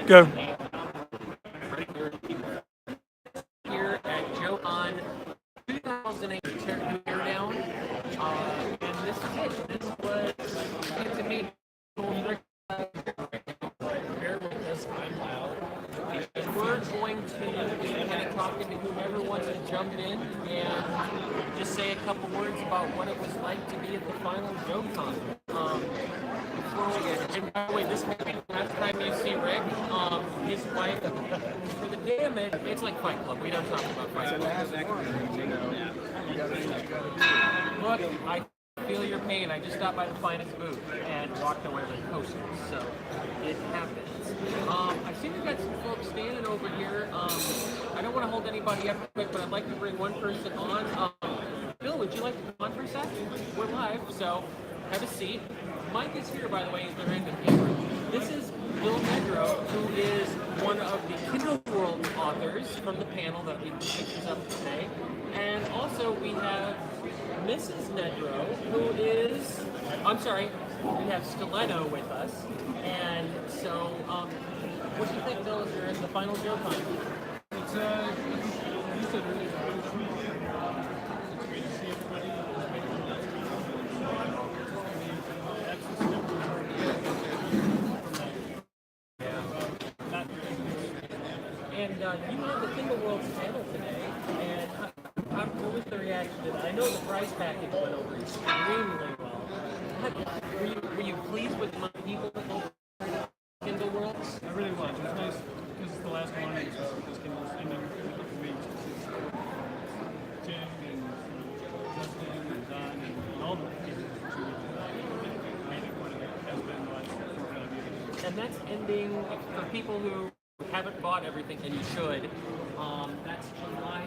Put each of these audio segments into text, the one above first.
Go. Here at Joecon 2008 teardown, and this is it. This was it's a meet. Bear with us, I'm loud. And we're going to be kind of talking to whoever wants to jump in and just say a couple words about what it was like to be at the final Joecon. Before we get, and by the way, this may be the last time you see Rick. His wife, for the damn it, it's like Fight Club. We don't talk about Fight Club. Look, I feel your pain. I just stopped by the finest booth and walked away with coasters, so it happens. I see we've got some folks standing over here. I don't want to hold anybody up quick, but I'd like to bring one person on. Bill, would you like to come on for a sec? We're live, so have a seat. Mike is here, by the way, he's behind the camera. This is Bill Nedrow, who is one of the Kindle World authors from the panel that we pictures up today. And also we have Mrs. Nedrow, who is, I'm sorry, we have Stiletto with us. And so, what do you think, Bill, as you're at the final Joecon? It's, you said earlier, it's great to see everybody. And you had the Kindle World panel today, and what was the reaction to that? I know the prize package went over extremely well. Were you pleased with the amount of people that went to Kindle World? I really was. It was nice because it's the last one, and this Kindle's ending in a couple weeks. Tim and Justin and Don and all the people made it what it has been the last 4 or 5 years. And that's ending for people who haven't bought everything, and you should. That's July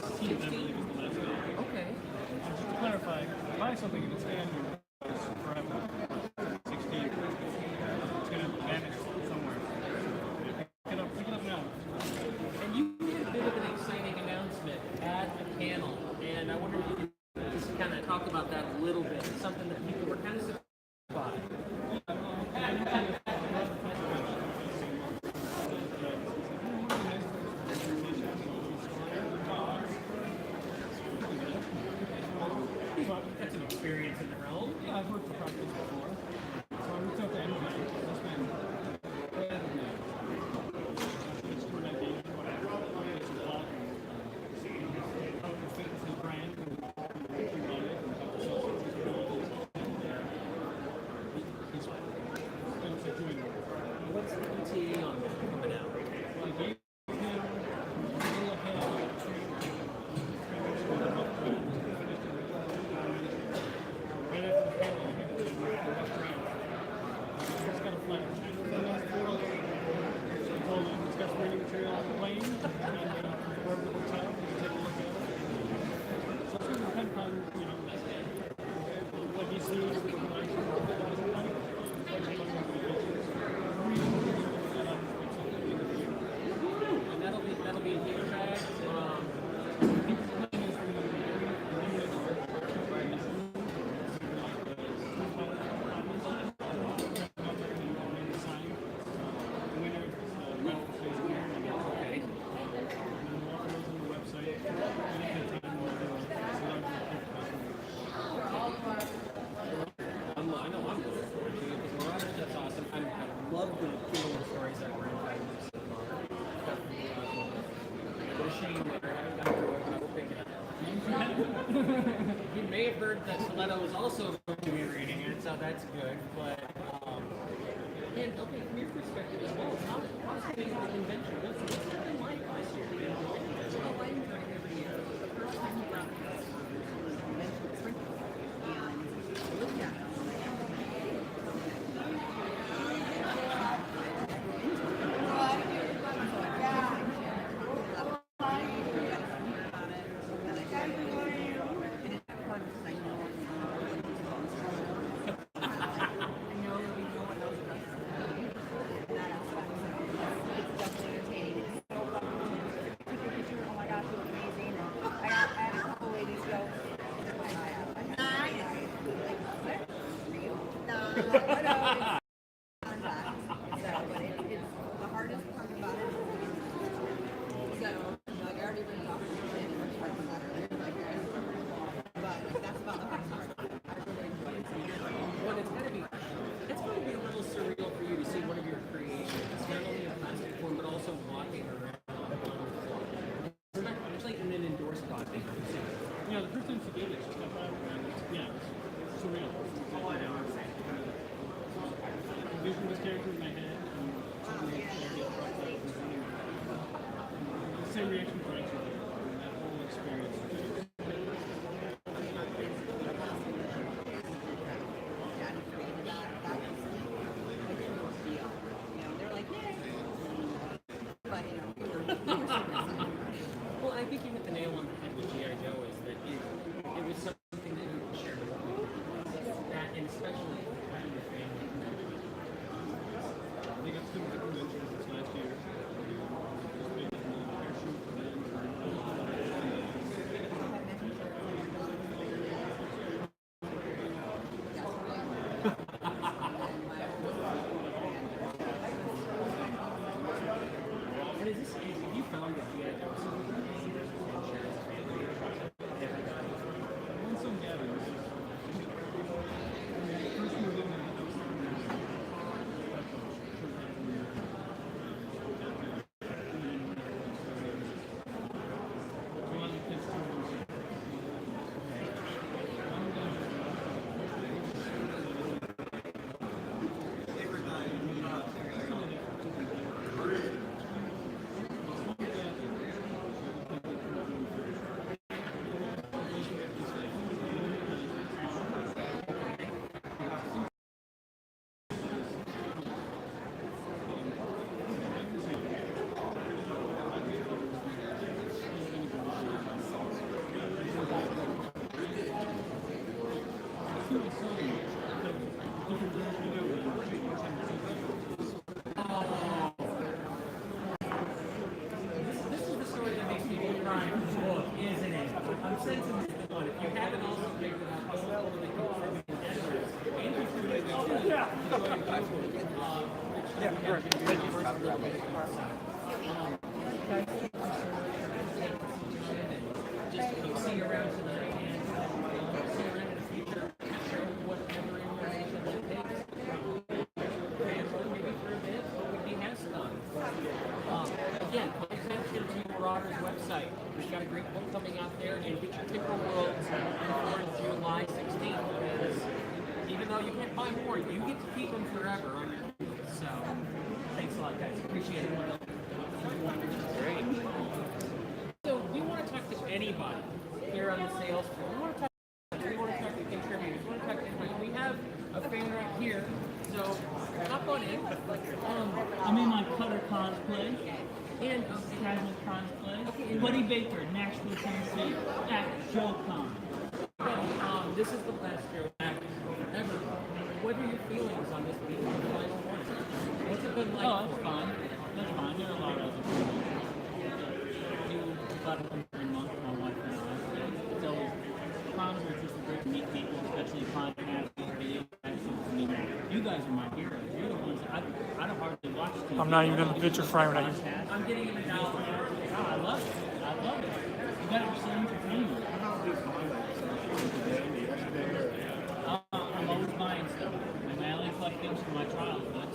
16th. I believe is the last day. Okay. Just to clarify, buy something and it's end forever. 16th. It's going to vanish somewhere. Pick it up now. And you did a bit of an exciting announcement at the panel, and I wonder if you could just kind of talk about that a little bit. It's something that people were kind of surprised by. That's an experience in their own. Yeah, I've worked for Proctors before. So I reached out to everybody. It's been it's for that game, whatever. It's a blog. How it fits his brand and thinking about it and how it's also he's been doing it. What's the ETA on that coming out? I gave him a little ahead of 3 weeks ago. Right after the panel, he did the rough draft. It's got a flag. So I told him it's got reading material on the plane, and wherever the hotel, you can take a look at it. So it's going to depend on, what he sees, what he likes, And that'll be a gift bag. I know I'm looking forward to it because Mirage, that's awesome. I love the Kindle stories that were inside of so far. What a shame that I haven't gotten through it, but I will pick it up. You may have heard that Stiletto is also going to be reading it, so that's good. But, and okay, from your perspective as well, how's the convention? What's it been like this year? I enjoyed every year. The first time we got this convention was sprinkled, and yeah. same reaction for each other. And that whole experience. Well, I think you hit the nail on the head with G.I. Joe is that it was something that you shared with people. That, and especially having your family. They got to the convention this last year. They did a parachute for them. And is this, have you found that G.I. Joe is something that you can share as a family? Everybody. On some gatherings. When they first moved in, This is the story that makes me cry, isn't it? I'm sensing this one. If you haven't also figured it out, don't know the contributing debtors. Andrew's doing a good job. Just see you around tonight and see you around in the future. Share whatever information that takes. Maybe for a bit, what would be has done. Again, pay attention to Marauder's website. We've got a great book coming out there, and get your Tinker World before July 16th, because even though you can't buy more, you get to keep them forever on your computer. So, thanks a lot, guys. Appreciate it. Great. So, we want to talk to anybody here on the sales floor. We want to talk to contributors. We want to talk to anybody. We have a fan right here. So, hop on in. I'm in my Cutter cosplay, And casual cosplay. Okay. Buddy Baker, Nashville, Tennessee, at Joecon. This is the best show ever. What are your feelings on this being the final one? What's it been like? Oh, that's fine. That's fine. There are a lot of other people. Do about a month, my wife and I. So, cons are just great to meet people, especially podcasting, video actions. I mean, you guys are my heroes. You're the ones that I don't hardly watch TV. I'm not even in the picture frame right now. I'm getting in the dollar. I love it. I love it. You guys are so entertaining. I'm always buying stuff. And I only collect things for my trials, but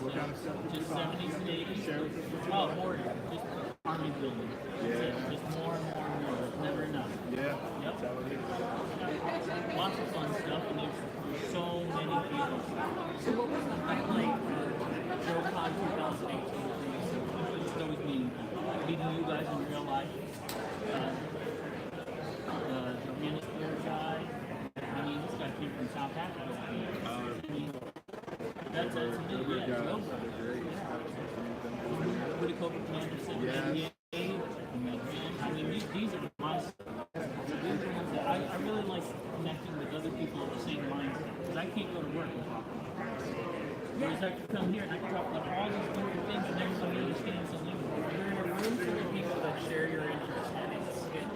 just 70s and 80s. Oh, more. Just army building. Just more and more and more. It's never enough. Yeah. Yep. Lots of fun stuff, and there's so many people. So what was the highlight for Joecon 2018 for you? It's always meeting you guys in real life. The minister guy. I mean, this guy came from South Africa. I mean, that's a big deal. Woody Cobra Commander said I mean, these are my stuff. These are ones that I really like connecting with other people of the same mindset. Because I can't go to work and talk. Whereas I can come here and I can talk about all these different things and everybody understands something. You're in a room full of people that share your interests, and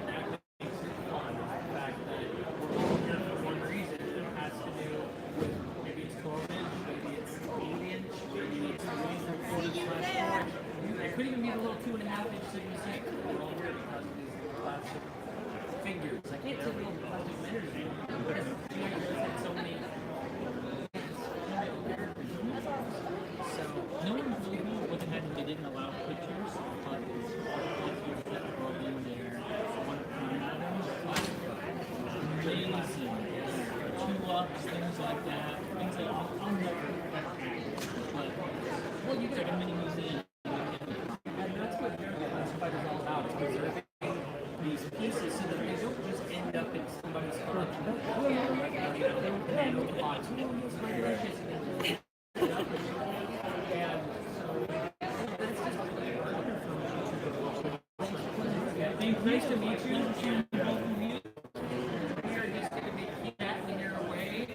that makes it fun. The fact that we're all here for one reason. It has to do with maybe it's COVID, maybe it's aliens, maybe it's the reason for the it could even be the little 2.5-inch Sigma 6. We're all here because of these plastic figures. I can't tell you the plastic energy because you had so many. So no one really knew what they had. They didn't allow pictures, but pictures that were in there. One items, amazing. 2-ups, things like that. Things that I'll never but well, you it's like a mini museum. and that's what Spiders all about. It's preserving Nice to meet you. We are just going to be chatting here away.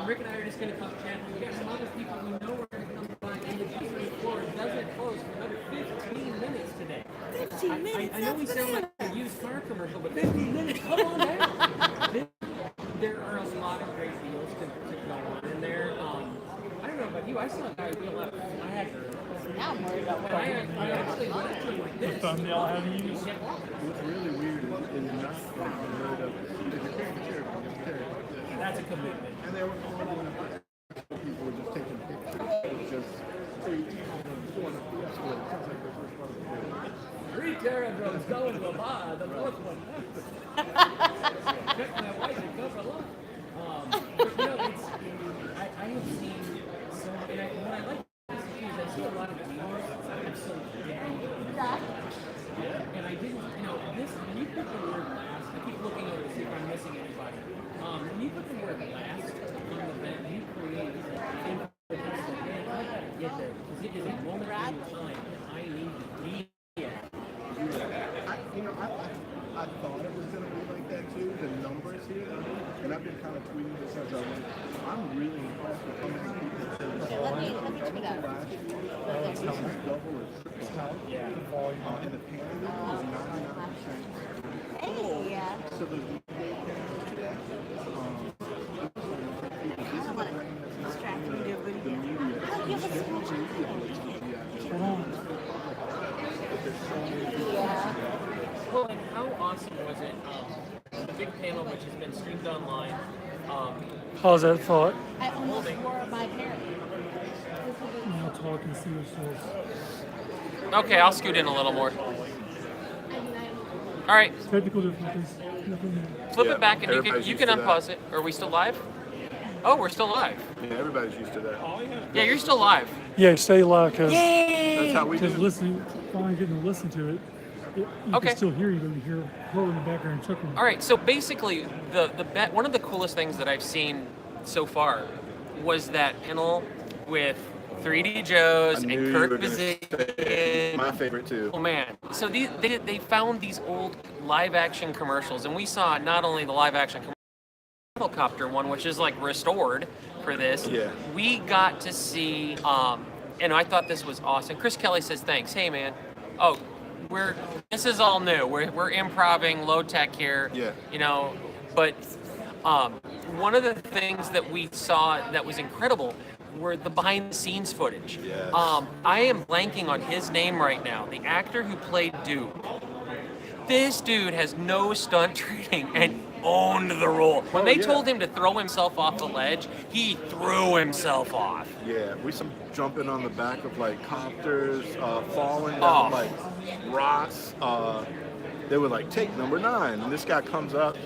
Rick and I are just going to come chat. We got some other people who know we're going to come by. And the Disney floor doesn't close for another 15 minutes today. 15 minutes? I know we sound like a used car commercial, but 15 minutes, come on down. There are a lot of great deals to go on in there. I don't know about you, I saw a guy wheel up Flagger. Now I'm worried about what I actually went up to him like this. Thumbnail how to use. What's really weird is not like the load up. If you're carrying the chair, just carry it like this. That's a commitment. And they were all doing it. People were just taking pictures. It was just going up the escalator. It sounds like the first part of the video. 3 pterodromes going to a bar, the fourth one. Pick my wife and go for lunch. But you know, it's, I have seen so many, and what I like is I see a lot of videos have some and I didn't, you know, this, when you put the word last, I keep looking over to see if I'm missing anybody. When you put the word last on the event, you create man, I gotta get there because it is a moment in time that I need to be at. I thought it was going to be like that too, the numbers here. And I've been kind of tweeting this as I went. I'm really impressed with how many people said this. Let me tweet out. Last year, this is double or triple. Yeah. And the panel is 99%. Hey, yeah. So the day panel today, I don't want to distract me to a the video. media. Oh, you have a small child. Yeah. Well, and how awesome was it? The big panel, which has been streamed online. How's that thought? I almost wore my hair. Now talk and see yourself. Okay, I'll scoot in a little more. All right, Technical difficulties. flip Yeah, it back and you everybody's can used to unpause it. Are we still live? Oh, we're still live. Yeah, everybody's used to that. Yeah, you're still live. Yeah, stay loud because That's how we do it. listening, finally getting to listen to it. You Okay. can still hear you, but you hear her in the background chuckling. All right, so basically, one of the coolest things that I've seen so far was that panel with 3D Joe's I knew and you Kirk were gonna Bazzigan. My favorite too. Oh man! So they found these old live action commercials, and we saw not only the live action helicopter one, which is like restored for this. Yeah. We got to see, and I thought this was awesome. Chris Kelly says thanks. Hey man. Oh, this is all new. We're improving low tech here. Yeah. You know, but one of the things that we saw that was incredible were the behind the scenes footage. Yes. I am blanking on his name right now. The actor who played Dude. This dude has no stunt training and owned the role. When they told him to throw himself off the ledge, he threw himself off. Yeah, we saw jumping on the back of like copters, falling down like rocks. They were like, take number 9, and this guy comes up.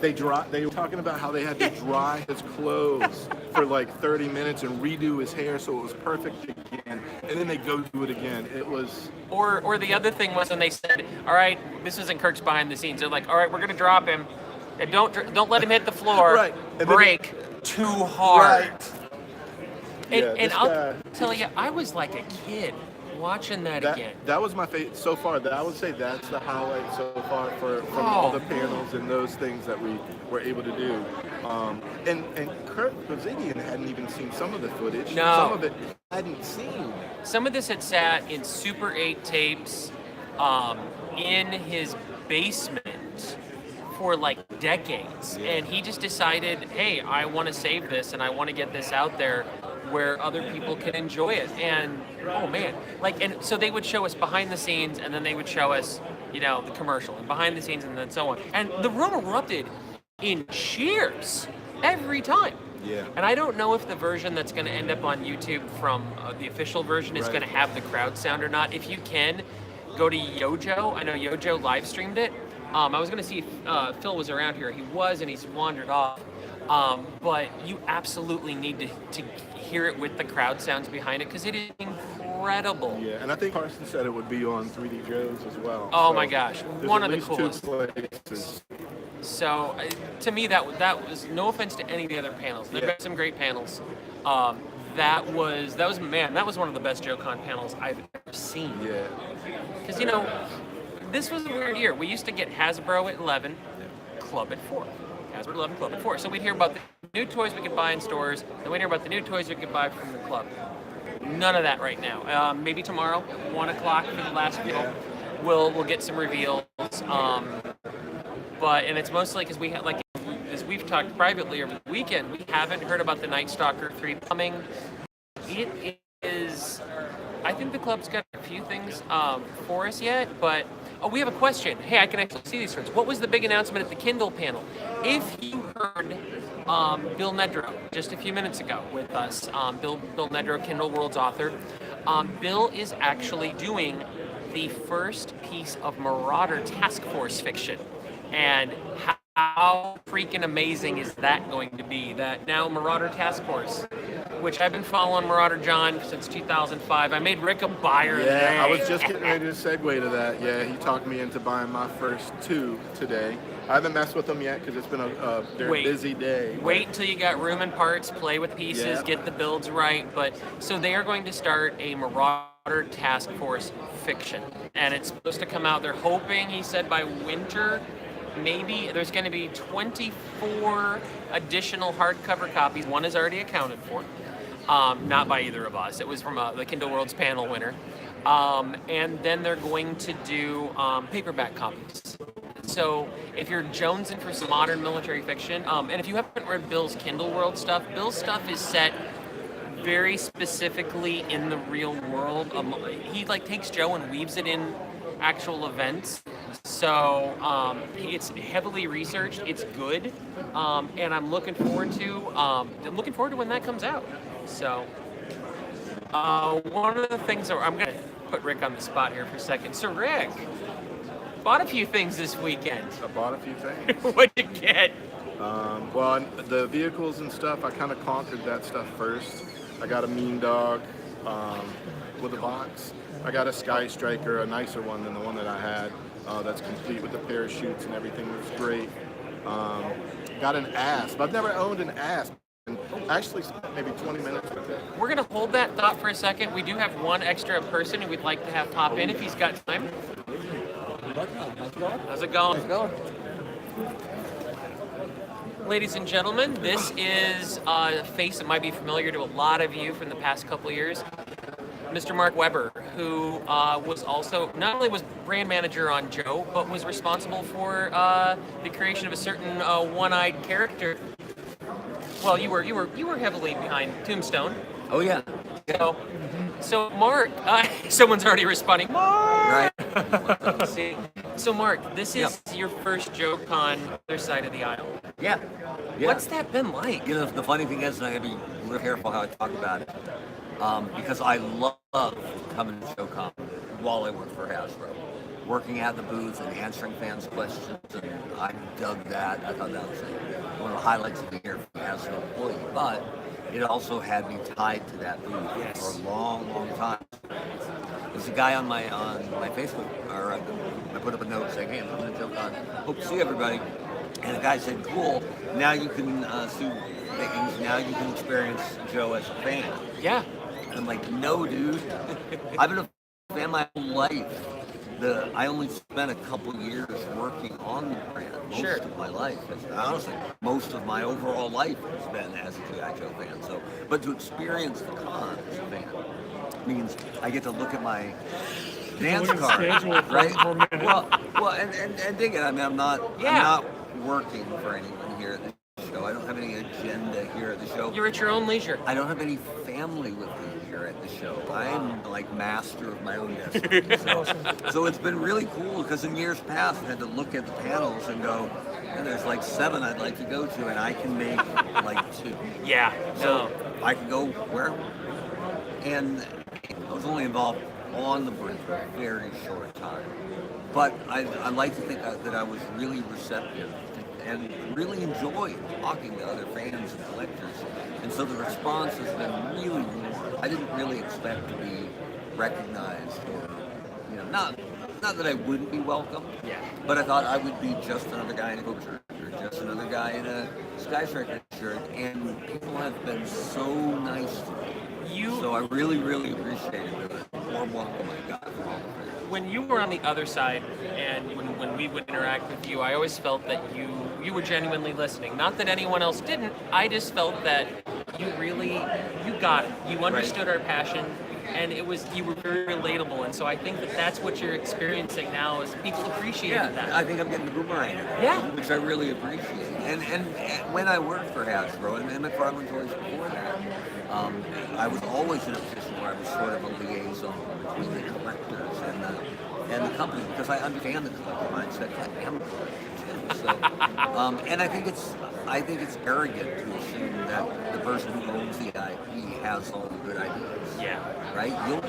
They were talking about how they had to dry his clothes for like 30 minutes and redo his hair so it was perfect again. And then they go do it again. It was. Or the other thing was when they said, all right, this isn't Kirk's behind the scenes. They're like, all right, we're gonna drop him, and don't let him hit the floor. Right. And Break too hard. Right. And, Yeah, this I'll guy- tell you, I was like a kid watching that again. That was my favorite so far. I would say that's the highlight so far from all the panels and those things that we were able to do. And Kirk Bazzigan hadn't even seen some of the footage. No. Some of it hadn't seen. Some of this had sat in Super 8 tapes in his basement for like decades. Yeah. And he just decided, hey, I want to save this and I want to get this out there where other people can enjoy it. And oh man, and so they would show us behind the scenes, and then they would show us, you know, the commercial and behind the scenes, and then so on. And the room erupted in cheers every time. Yeah. And I don't know if the version that's going to end up on YouTube from the official version is Right. going to have the crowd sound or not. If you can, go to Yojo. I know Yojo live streamed it. I was going to see if Phil was around here. He was, and he's wandered off. But you absolutely need to hear it with the crowd sounds behind it because it is incredible. Yeah, and I think Carson said it would be on 3D Joe's as well. Oh So my gosh, there's one at of the least two coolest. places. So to me, that was no offense to any of the other panels. There've Yeah. been some great panels. that was one of the best Joecon panels I've ever seen. Yeah. Because, this was a weird year. We used to get Hasbro at 11, Club at 4. Hasbro 11, Club at 4. So we'd hear about the new toys we could buy in stores, then we'd hear about the new toys we could buy from the club. None of that right now. Maybe tomorrow, 1 o'clock for the last few. We'll get some reveals. And it's mostly because we had, like, as we've talked privately over the weekend, we haven't heard about the Night Stalker 3 coming. It is... I think the club's got a few things for us yet, but... Oh, we have a question. Hey, I can actually see these words. What was the big announcement at the Kindle panel? If you heard Bill Nedrow just a few minutes ago with us, Bill Nedrow, Kindle World's author, Bill is actually doing the first piece of Marauder Task Force fiction. And how freaking amazing is that going to be? That now Marauder Task Force, which I've been following Marauder John since 2005. I made Rick a buyer. Yeah, I was just getting ready to segue to that. Yeah, he talked me into buying my first 2 today. I haven't messed with them yet because it's been a very busy day. Wait until you got room and parts, play with pieces, get the builds right. But so they are going to start a Marauder Task Force fiction, and it's supposed to come out. They're hoping, he said, by winter. Maybe there's going to be 24 additional hardcover copies. One is already accounted for, not by either of us. It was from the Kindle World's panel winner. And then they're going to do paperback copies. So if you're jonesing for some modern military fiction, and if you haven't read Bill's Kindle World stuff, Bill's stuff is set very specifically in the real world. He takes Joe and weaves it in actual events. So it's heavily researched. It's good, and I'm looking forward to when that comes out. So one of the things that I'm gonna put Rick on the spot here for a second. So Rick bought a few things this weekend. I bought a few things. What'd you get? Well, the vehicles and stuff, I kind of conquered that stuff first. I got a Mean Dog with a box. I got a Sky Striker, a nicer one than the one that I had. That's complete with the parachutes and everything. It was great. Got an Asp. I've never owned an Asp. And actually spent maybe 20 minutes with it. We're going to hold that thought for a second. We do have one extra person who we'd like to have pop in if he's got time. How's it going? Ladies and gentlemen, this is a face that might be familiar to a lot of you from the past couple of years. Mr. Mark Weber, who was also, not only was brand manager on Joe, but was responsible for the creation of a certain one-eyed character. Well, you were heavily behind Tombstone. Oh yeah. So Mark, someone's already responding. Mark. Right. See, so Mark, this is your first Joecon other side of the aisle. Yeah. What's that been like? You know, the funny thing is, and I gotta be real careful how I talk about it, because I love coming to Joecon while I work for Hasbro, working at the booth and answering fans' questions, and I dug that. I thought that was one of the highlights of the year for me as an employee. But it also had me tied to that booth for a long, long time. There's a guy on my Facebook, or I put up a note saying, "Hey, I'm coming to Joecon. Hope to see everybody." And the guy said, "Cool. Now you can see things. Now you can experience Joe as a fan." Yeah. And I'm like, "No, dude. I've been a fan my whole life. I only spent a couple years working on the brand. Most of my life. Honestly, most of my overall life has been as a G.I. Joe fan. So, but to experience the con as a fan means I get to look at my dance card, right? Well, and dig it. I mean, I'm not working for anyone here at the show. I don't have any agenda here at the show. You're at your own leisure. I don't have any family with me here at the show. I'm like master of my own destiny. So it's been really cool because in years past I had to look at the panels and go, there's like 7 I'd like to go to, and I can make like 2. Yeah. So I could go where? And I was only involved on the brand for a very short time. But I like to think that I was really receptive and really enjoyed talking to other fans and collectors. And so the response has been really warm. I didn't really expect to be recognized or, not that I wouldn't be welcome, but I thought I would be just another guy in a Coke shirt or just another guy in a Sky Striker shirt. And people have been so nice to me. So I really, really appreciated the warm welcome I got from all of you. When you were on the other side, and when we would interact with you, I always felt that you were genuinely listening. Not that anyone else didn't. I just felt that you got it. You understood our passion, and you were very relatable. And so I think that's what you're experiencing now is people appreciate that. I think I'm getting the boomerang, which I really appreciate. And when I worked for Hasbro and McFarlane Toys before that, I was always in a position where I was sort of a liaison between the collectors and the company because I understand the collector mindset. I am a collector too. So, and I think it's arrogant to assume that the person who owns the IP has all the good ideas. Yeah. Right? You'll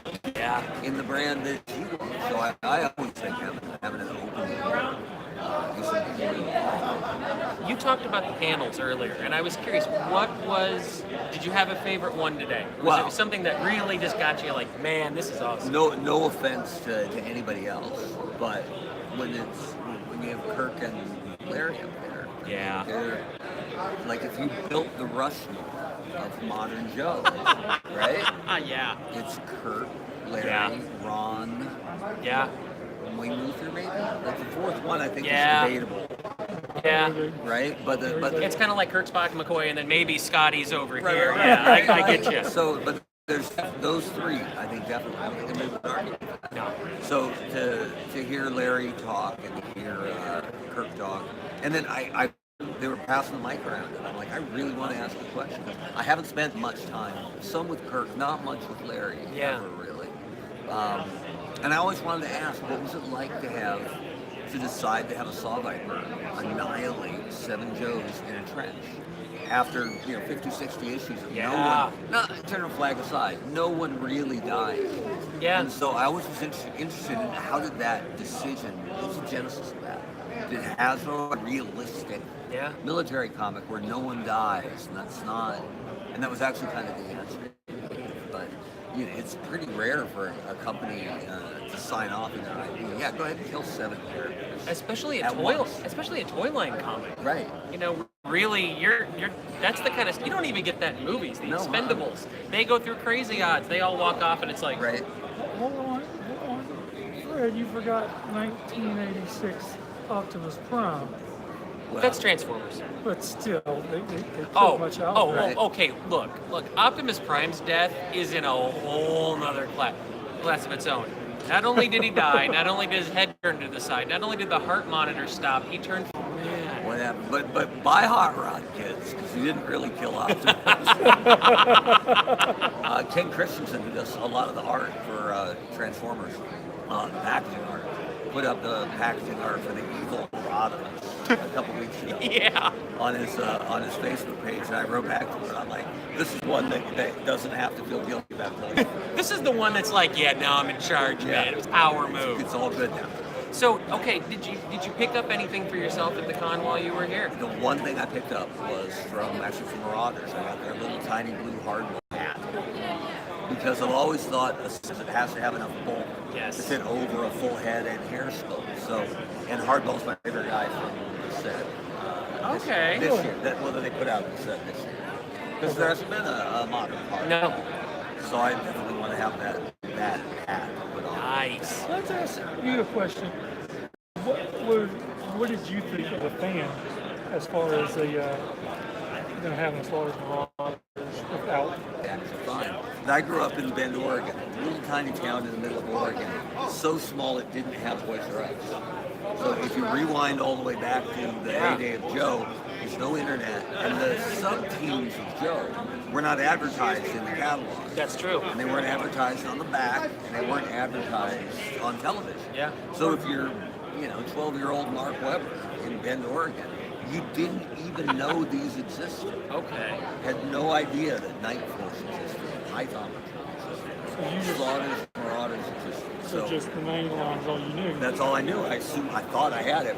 in the brand that you own. So I always think having an open ear is important. You talked about the panels earlier, and I was curious, did you have a favorent one today? Or was it something that really just got you like, man, this is awesome? No offense to anybody else, but when you have Kirk and Larry up there, they're like if you built the Rushmore of modern Joe, right? Yeah. It's Kirk, Larry, Ron, Wayne Luther, maybe. Like the fourth one, I think is debatable. Yeah. Right, but it's kind of like Kirk, Spock, McCoy, and then maybe Scotty's over here. Yeah, I get you. So, but there's those three. I think definitely. I don't think there's an argument. No. So to hear Larry talk and to hear Kirk talk, and then they were passing the mic around, and I'm like, I really want to ask a question. I haven't spent much time. Some with Kirk, not much with Larry. Ever really. And I always wanted to ask, what was it like to decide to have a Saw Viper annihilate 7 Joes in a trench after 50, 60 issues of no one, not turn a flag aside, no one really died. Yeah. And so I was interested in how did that decision, what was the genesis of that? Did Hasbro a realistic military comic where no one dies, and that was actually kind of the answer. But it's pretty rare for a company to sign off in their IP. Yeah, go ahead and kill 7 characters. Especially a toy line comic. Right. Really, that's the kind of you don't even get that in movies. The Expendables, they go through crazy odds. They all walk off, and it's like, Hold on. Fred, you forgot 1986 Optimus Prime. Well, that's Transformers. But still, they pretty much out. Okay. Look. Optimus Prime's death is in a whole nother class of its own. Not only did he die, not only did his head turn to the side, not only did the heart monitor stop, he turned mad. What happened? But buy Hot Rod, kids, because he didn't really kill Optimus. Ken Christensen does a lot of the art for Transformers, packaging art. Put up the packaging art for the evil Rodimus a couple weeks ago. On his Facebook page, and I wrote back to him. I'm like, this is one that doesn't have to feel guilty about it. This is the one that's like, now I'm in charge, man. It was power move. It's all good now. So, okay, did you pick up anything for yourself at the con while you were here? The one thing I picked up was from Marauders. I got their little tiny blue hardwood hat. Because I've always thought a set has to have enough bulk to fit over a full head and hair sculpt. So, and Hardball's my favorite guy from the set. This year, whether they put out the set this year. Because there hasn't been a modern part. No. So I definitely want to have that hat put on. Nice. Let's ask you a question. What did you think of the fan as far as having as far as Marauders without? Fans are fine. I grew up in Bend, Oregon, a little tiny town in the middle of Oregon. So small it didn't have Toys R Us. So if you rewind all the way back to the heyday of Joe, there's no internet, and the sub-teams of Joe were not advertised in the catalog. That's true. And they weren't advertised on the back, and they weren't advertised on television. Yeah. So if you're, 12-year-old Mark Webber in Bend, Oregon, you didn't even know these existed. Okay. Had no idea that Night Force existed, Python existed, Marauders existed. So just the main line's all you knew. That's all I knew. I thought I had it.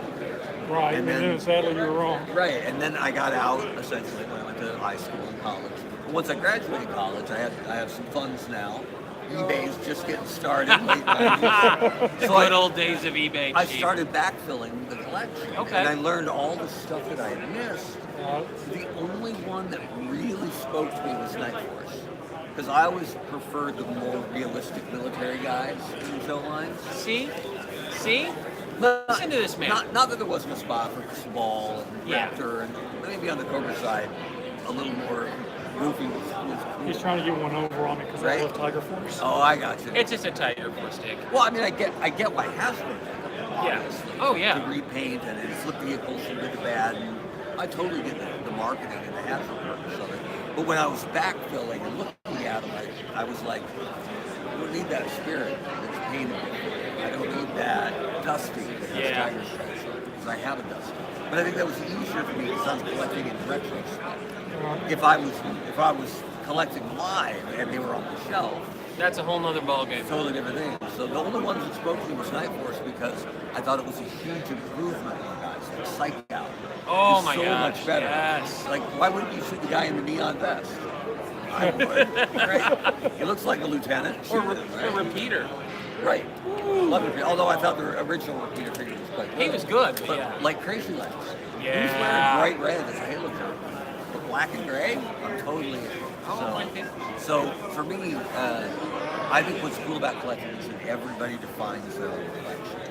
Right, and then sadly you were wrong. Right, and then I got out essentially when I went to high school and college. And once I graduated college, I have some funds now. eBay's just getting started. Late 90s. The good old days of eBay. I started backfilling the collection. Okay. And I learned all the stuff that I had missed. The only one that really spoke to me was Night Force. because I always preferred the more realistic military guys in the show lines. See? But Listen to this man. Not that there wasn't a spot for Small and Yeah. Raptor, and maybe on the Cobra side, a little more goofy was cool. He's trying to get one over on me because Right. I love Tiger Force. Oh, I got you. It's just a Tiger Force stick. Well, I mean, I get why Hasbro did it, Yeah. obviously. Oh, yeah. To repaint and flip vehicles from good to bad. And I totally get the marketing and the Hasbro purpose of it. But when I was backfilling and looking at them, I was like, I don't need that spirit that's painted. I don't need that Dusty that has Yeah. Tiger stripes on it, because I have a Dusty. But I think that was easier for me because I was collecting in retrospect. If I was collecting live and they were on the shelf, That's a whole nother ballgame. totally different thing. So the only ones that spoke to me was Night Force because I thought it was a huge improvement on guys. Like Psych Out. Oh is my so gosh, much better. yes. Like, why wouldn't you shoot the guy in the neon vest? I would. Right? He looks like a lieutenant. Or Shoot him, a repeater. right? Love it. Although I thought the original repeater figure was quite good. He was good, but But yeah. like Crazy Legs. Yeah. He's wearing bright red as a Halo jump. But black and gray, I'm totally in. Oh, I think. So for me, I think what's cool about collecting is that everybody defines their own collection.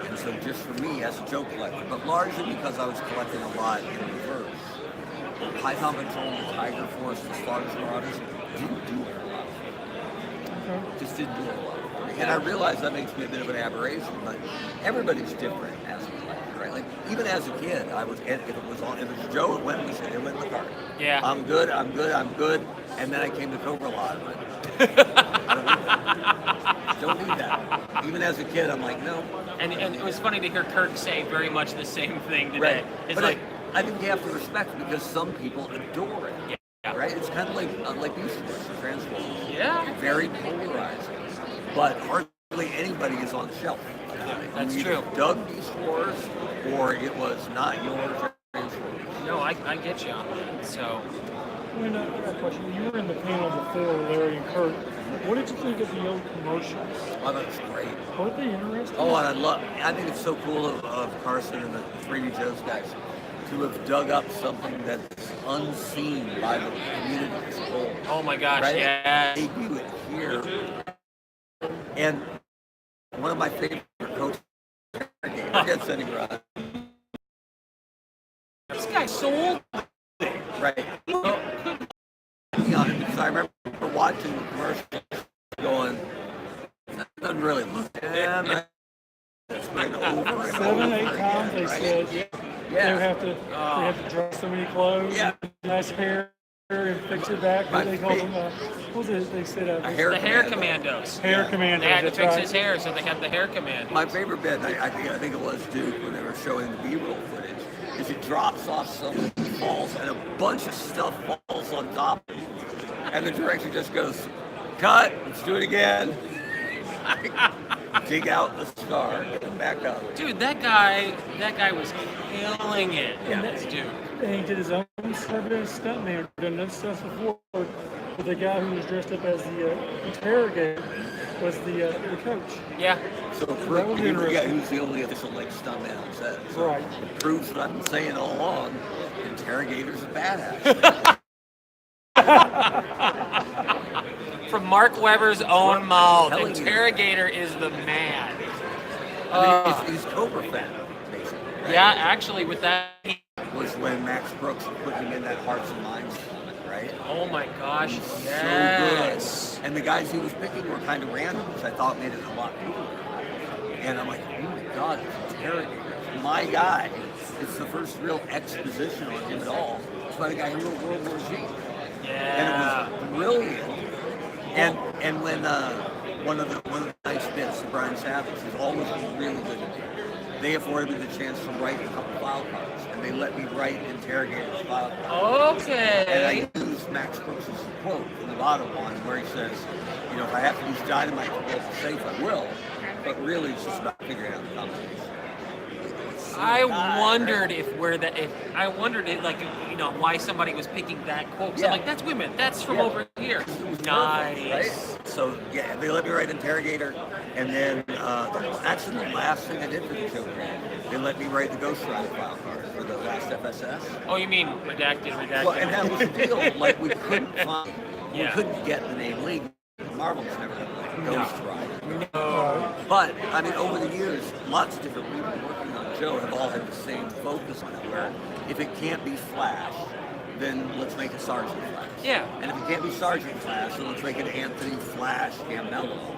And so just for me as a joke collector, but largely because I was collecting a lot in reverse, Python Patrol, the Tiger Force, the Slaughter Marauders didn't do a lot. Just didn't do a lot. And I realize that makes me a bit of an aberration, but everybody's different as a collector, right? Like even as a kid, I was if it was Joe, it went in the cart. Yeah. I'm good. And then I came to Cobra Lot. I'm like, don't need that. Even as a kid, I'm like, no. And it was funny to hear Kirk say very much the same thing today. Right. It's But like, I think you have to respect it because some people adore it. Yeah. Right? It's kind of like Beast Wars and Transformers. yeah, Very polarizing. But hardly anybody is on the shelf. That's You true. either dug Beast Wars or it was not your Transformers. no, I get you on that. So, I mean, I got a question. You were in the panel before Larry and Kurt. What did you think of the old commercials? Oh, that's great. Were they interesting? Oh, and I think it's so cool of Carson and the 3D Joe's guys to have dug up something that's unseen by the community as a whole. oh my gosh, Right? yeah. They do it here. And one of my favorite coaches gets any run. This guy's so old. Right. Well, because I remember watching the commercial going, that doesn't really look him. It's been over and 7, over 8 times again, they right? said they have to dress so many clothes, Yeah. nice hair, and fix it back. My They called fa- them, what was it they said? A hair The hair commando. commandos. Hair commander. They had to that's fix right. his hair, so they had the hair commandos. My favorite bit, I think it was Duke when they were showing the B-roll footage, is it drops off someone, falls, and a bunch of stuff falls on top of him. And the director just goes, cut, let's do it again. Dig out the scar, get it back up. Dude, that guy was killing it. Yeah. This dude. And he did his own stuntman, done that stuff before. But the guy who was dressed up as the interrogator was the coach. Yeah. So That was you forget interesting. who's the only official like stuntman on set. So Right. it proves what I've been saying all along. Interrogator's a badass. From Mark Webber's own mouth, telling you. Interrogator is the man. I mean, he's Cobra fan, basically. Right? Yeah, actually, with that. Was when Max Brooks put him in that Hearts and Minds tournament, right? Oh my gosh, He's yes. so good. And the guys he was picking were kind of random, which I thought made it a lot cooler. And I'm like, oh my God, it's Interrogator. My guy. It's the first real exposition on him at all. It's by the guy who wrote World War Z. Yeah. And it was brilliant. And when one of the nice bits of Brian Savage has always been really good to me. They afforded me the chance to write a couple file cards, and they let me write Interrogator's file cards. Okay. And I used Max Brooks' quote from the bottom one where he says, you know, if I have to use dynamite to blow the safe, I will. But really, it's just about figuring out the combination. I wondered I wondered like, you know, why somebody was picking that quote. 'Cause I'm like, that's women. That's from over here. It was Nice. perfect, right? So yeah, they let me write Interrogator, and then actually the last thing I did for the show, they let me write the Ghost Rider file card for the last FSS. Oh, you mean redacted? Well, and that was the deal. Like we couldn't find Yeah. We couldn't get the name legal. Marvel's never had like a Ghost Rider. No. But, I mean, over the years, lots of different people working on Joe have all had the same focus on it, where if it can't be Flash, then let's make it Sergeant Flash. Yeah. And if it can't be Sergeant Flash, then let's make it Anthony Flash Gamello.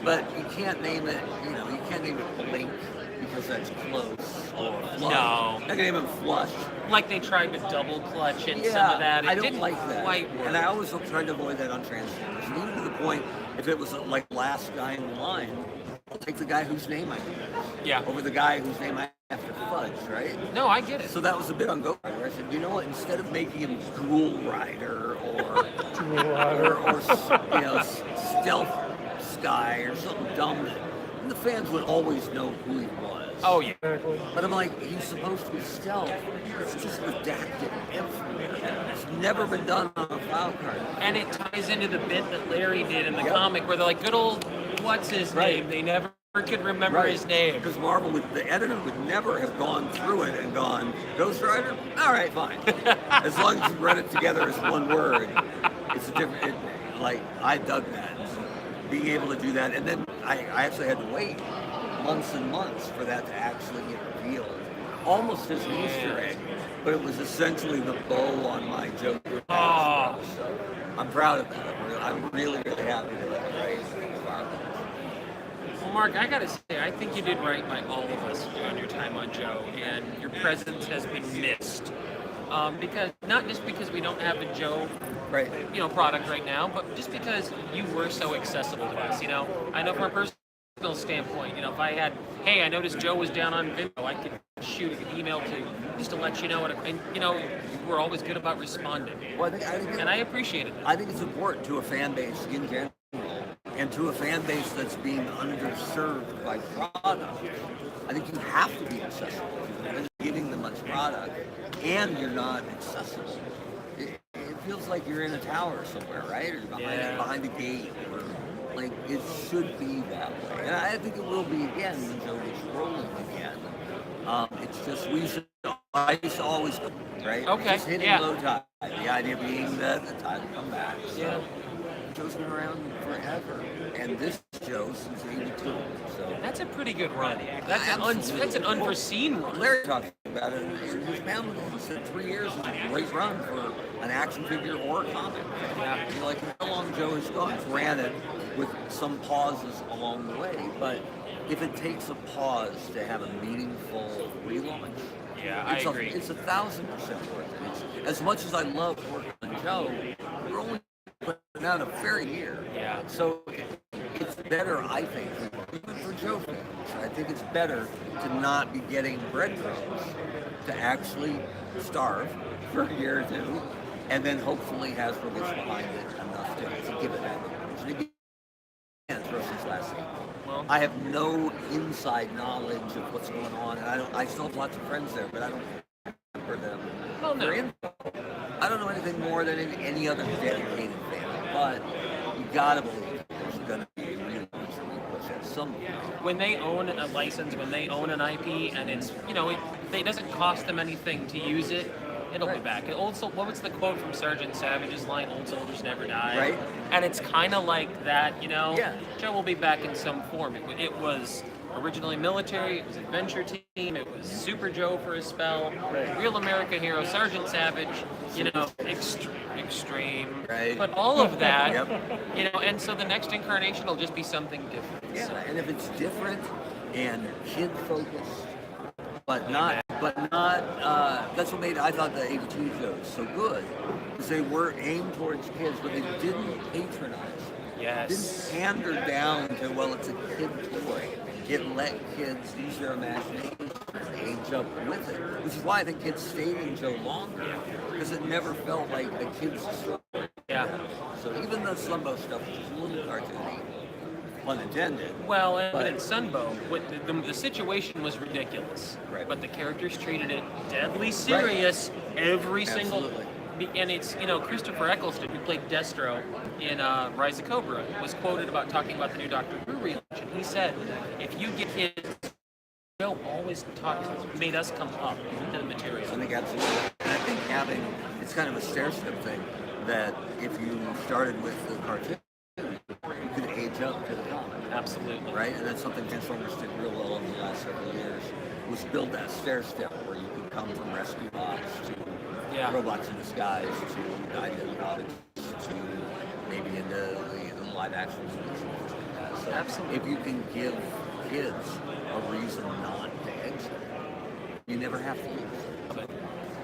But you can't name it, you can't name it Blink because that's close, or Flush. No. I can name him Flush. Like they tried to double clutch in some of that. It I don't didn't like that. quite work. And I always tried to avoid that on Transformers. And even to the point, if it was like last guy in line, I'll take the guy whose name I know Yeah. over the guy whose name I have to fudge, right? No, I get it. So that was a bit on Ghost Rider. I said, you know what? Instead of making him Ghoul Rider or Stealth Sky or something dumb, the fans would always know who he was. Oh, yeah. But I'm like, he's supposed to be stealth. It's just redacted everywhere. It's never been done on a file card. And it ties into the bit that Larry did in the comic where they're like, good old, what's his name? They never could remember his name. Because Marvel, the editor would never have gone through it and gone, Ghost Rider? All right, fine. As long as you read it together as one word, it's a different, I dug that. Being able to do that. And then I actually had to wait months and months for that to actually get revealed. Almost as an Easter egg, but it was essentially the bow on my Joker. Oh. So I'm proud of that. I'm really, really happy with that. Right? Well, Mark, I gotta say, I think you did right by all of us on your time on Joe, and your presence has been missed. Because not just because we don't have a Joe, product right now, but just because you were so accessible to us. I know from a personal standpoint, if I had, hey, I noticed Joe was down on Vimeo, I could shoot an email to you just to let you know, and you were always good about responding. Well, I think and I appreciated it. I think it's important to a fan base in general, and to a fan base that's being underserved by product. I think you have to be accessible. You're not giving them much product, and you're not accessible. It feels like you're in a tower somewhere, right? Or behind a gate, or like it should be that way. And I think it will be again when Joe gets rolling again. It's just I used to always, right? Okay. Just hitting low tide. The idea being that the tide will come back. So Joe's been around forever, and this Joe since '82. So That's a pretty good run. That's an unforeseen run. Larry talked about it, and his family said 3 years is a great run for an action figure or a comic. Yeah. How long Joe has gone, granted, with some pauses along the way, but if it takes a pause to have a meaningful relaunch, I agree. It's 1,000% worth it. As much as I love working on Joe, we're only putting out a fair year. Yeah. So it's better, I think, even for Joe fans. I think it's better to not be getting breadcrumbs, to actually starve for a year or two, and then hopefully Hasbro gets behind it enough to give it that. And throw this last thing. Well, I have no inside knowledge of what's going on, and I still have lots of friends there, but I don't remember them. Well, no. Their info. I don't know anything more than any other dedicated fan, but you gotta believe there's gonna be a real push at some point. When they own a license, when they own an IP, and it's it doesn't cost them anything to use it, it'll be back. What was the quote from Sergeant Savage's line? Old soldiers never die. Right. And it's kind of like that, Yeah. Joe will be back in some form. It was originally military, it was adventure team, it was Super Joe for a spell, Real America hero, Sergeant Savage, extreme. Right. But all of that, Yep. and so the next incarnation will just be something different. Yeah, So, and if it's different and kid focused, but not that's what made I thought the '82 shows so good, because they were aimed towards kids, but they didn't patronize. yes. Didn't pander down to, well, it's a kid toy. Let kids use their imagination and age up with it, which is why I think kids stayed in Joe longer, because it never felt like a kid's story. Yeah. So even the Slumbo stuff, which is a little cartoony, pun intended. Well, But- and in Sunbow, the situation was ridiculous, Right. but the characters treated it deadly serious every single. Absolutely. And it's Christopher Eccleston, who played Destro in Rise of Cobra, was quoted about talking about the new Doctor Who relaunch, and he said, "If you get kids, Joe always made us come up to the material." I think absolutely. And I think it's kind of a stair step thing. that if you started with the cartoon, you could age up to the comic. Absolutely. Right? And that's something Transformers did real well in the last several years, was build that stair step where you could come from rescue bots to robots in disguise to guided robotics to maybe into the live action solutions. So Absolutely. if you can give kids a reason not to exit, you never have to use it.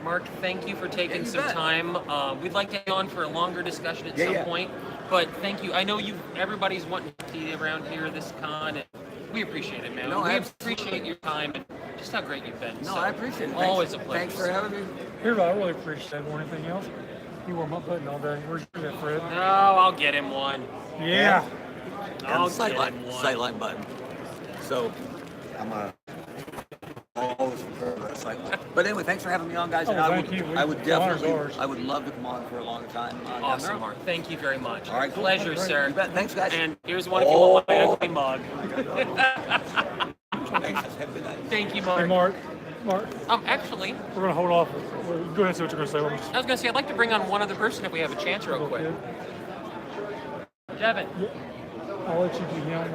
Mark, thank you for taking you some bet. time. We'd like to have you on for a longer discussion at some point, but thank you. I know everybody's wanting to see you around here this con, and we appreciate it, man. No, we absolutely. appreciate your time and just how great you've been. No, So, I appreciate it. Always a pleasure. Thanks for having me. Here, I really appreciate it. More than anything else, you warm up button all day. Where's your Fred? No, I'll get him one. Yeah. I'll And get the him one. sightline button. So I'm always prefer that sightline. But anyway, thanks for having me on, guys. Oh, And I thank would, you. I would The honor's definitely, ours. I would love to come on for a longer time. Down the Awesome, road. Mark. Thank you very much. All right, cool. Pleasure, sir. You bet. Thanks, guys. And here's one if you want my ugly mug. Thanks. Have a good night. Thank you, Hey, Mark. Mark, Actually, we're gonna hold off. Go ahead and say what you're gonna say. I was going to say, I'd like to bring on one other person if we have a chance real quick. Devin. I'll let you do him.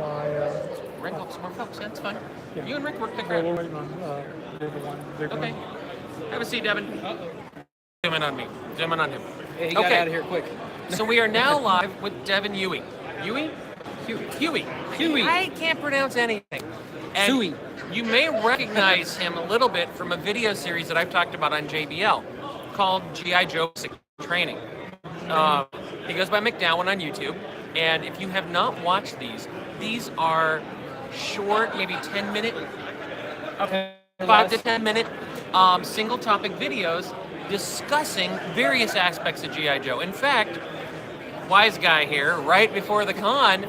Rick, some more folks. That's fine. Yeah. You and Rick work We're together. waiting on the one. Big Okay. one. Have a seat, Devin. Zoom in on me. Zoom in on him. Hey, he got Okay. out of here quick. So we are now live with Devin Huey. Huey? Huey. Huey. I can't pronounce anything. And Huey. you may recognize him a little bit from a video series that I've talked about on JBL called G.I. Joe Basic Training. He goes by McDowell on YouTube. And if you have not watched these are short, maybe 10-minute, Okay. 5 to 10 minute single topic videos discussing various aspects of G.I. Joe. In fact, Wise Guy here, right before the con,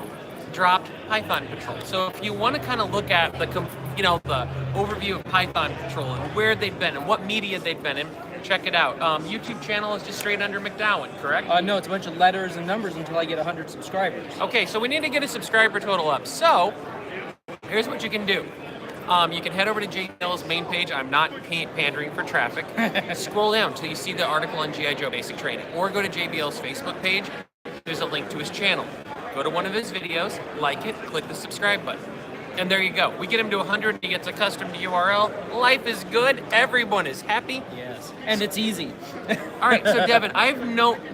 dropped Python Patrol. So if you want to kind of look at the overview of Python Patrol and where they've been and what media they've been in, check it out. YouTube channel is just straight under McDowell, correct? No, it's a bunch of letters and numbers until I get 100 subscribers. Okay, so we need to get a subscriber total up. So here's what you can do. You can head over to JBL's main page. I'm not pandering for traffic. Scroll down till you see the article on G.I. Joe Basic Training. Or go to JBL's Facebook page. There's a link to his channel. Go to one of his videos, like it, click the subscribe button. And there you go. We get him to 100, he gets a custom URL. Life is good. Everyone is happy. Yes. And it's easy. All right, so Devin,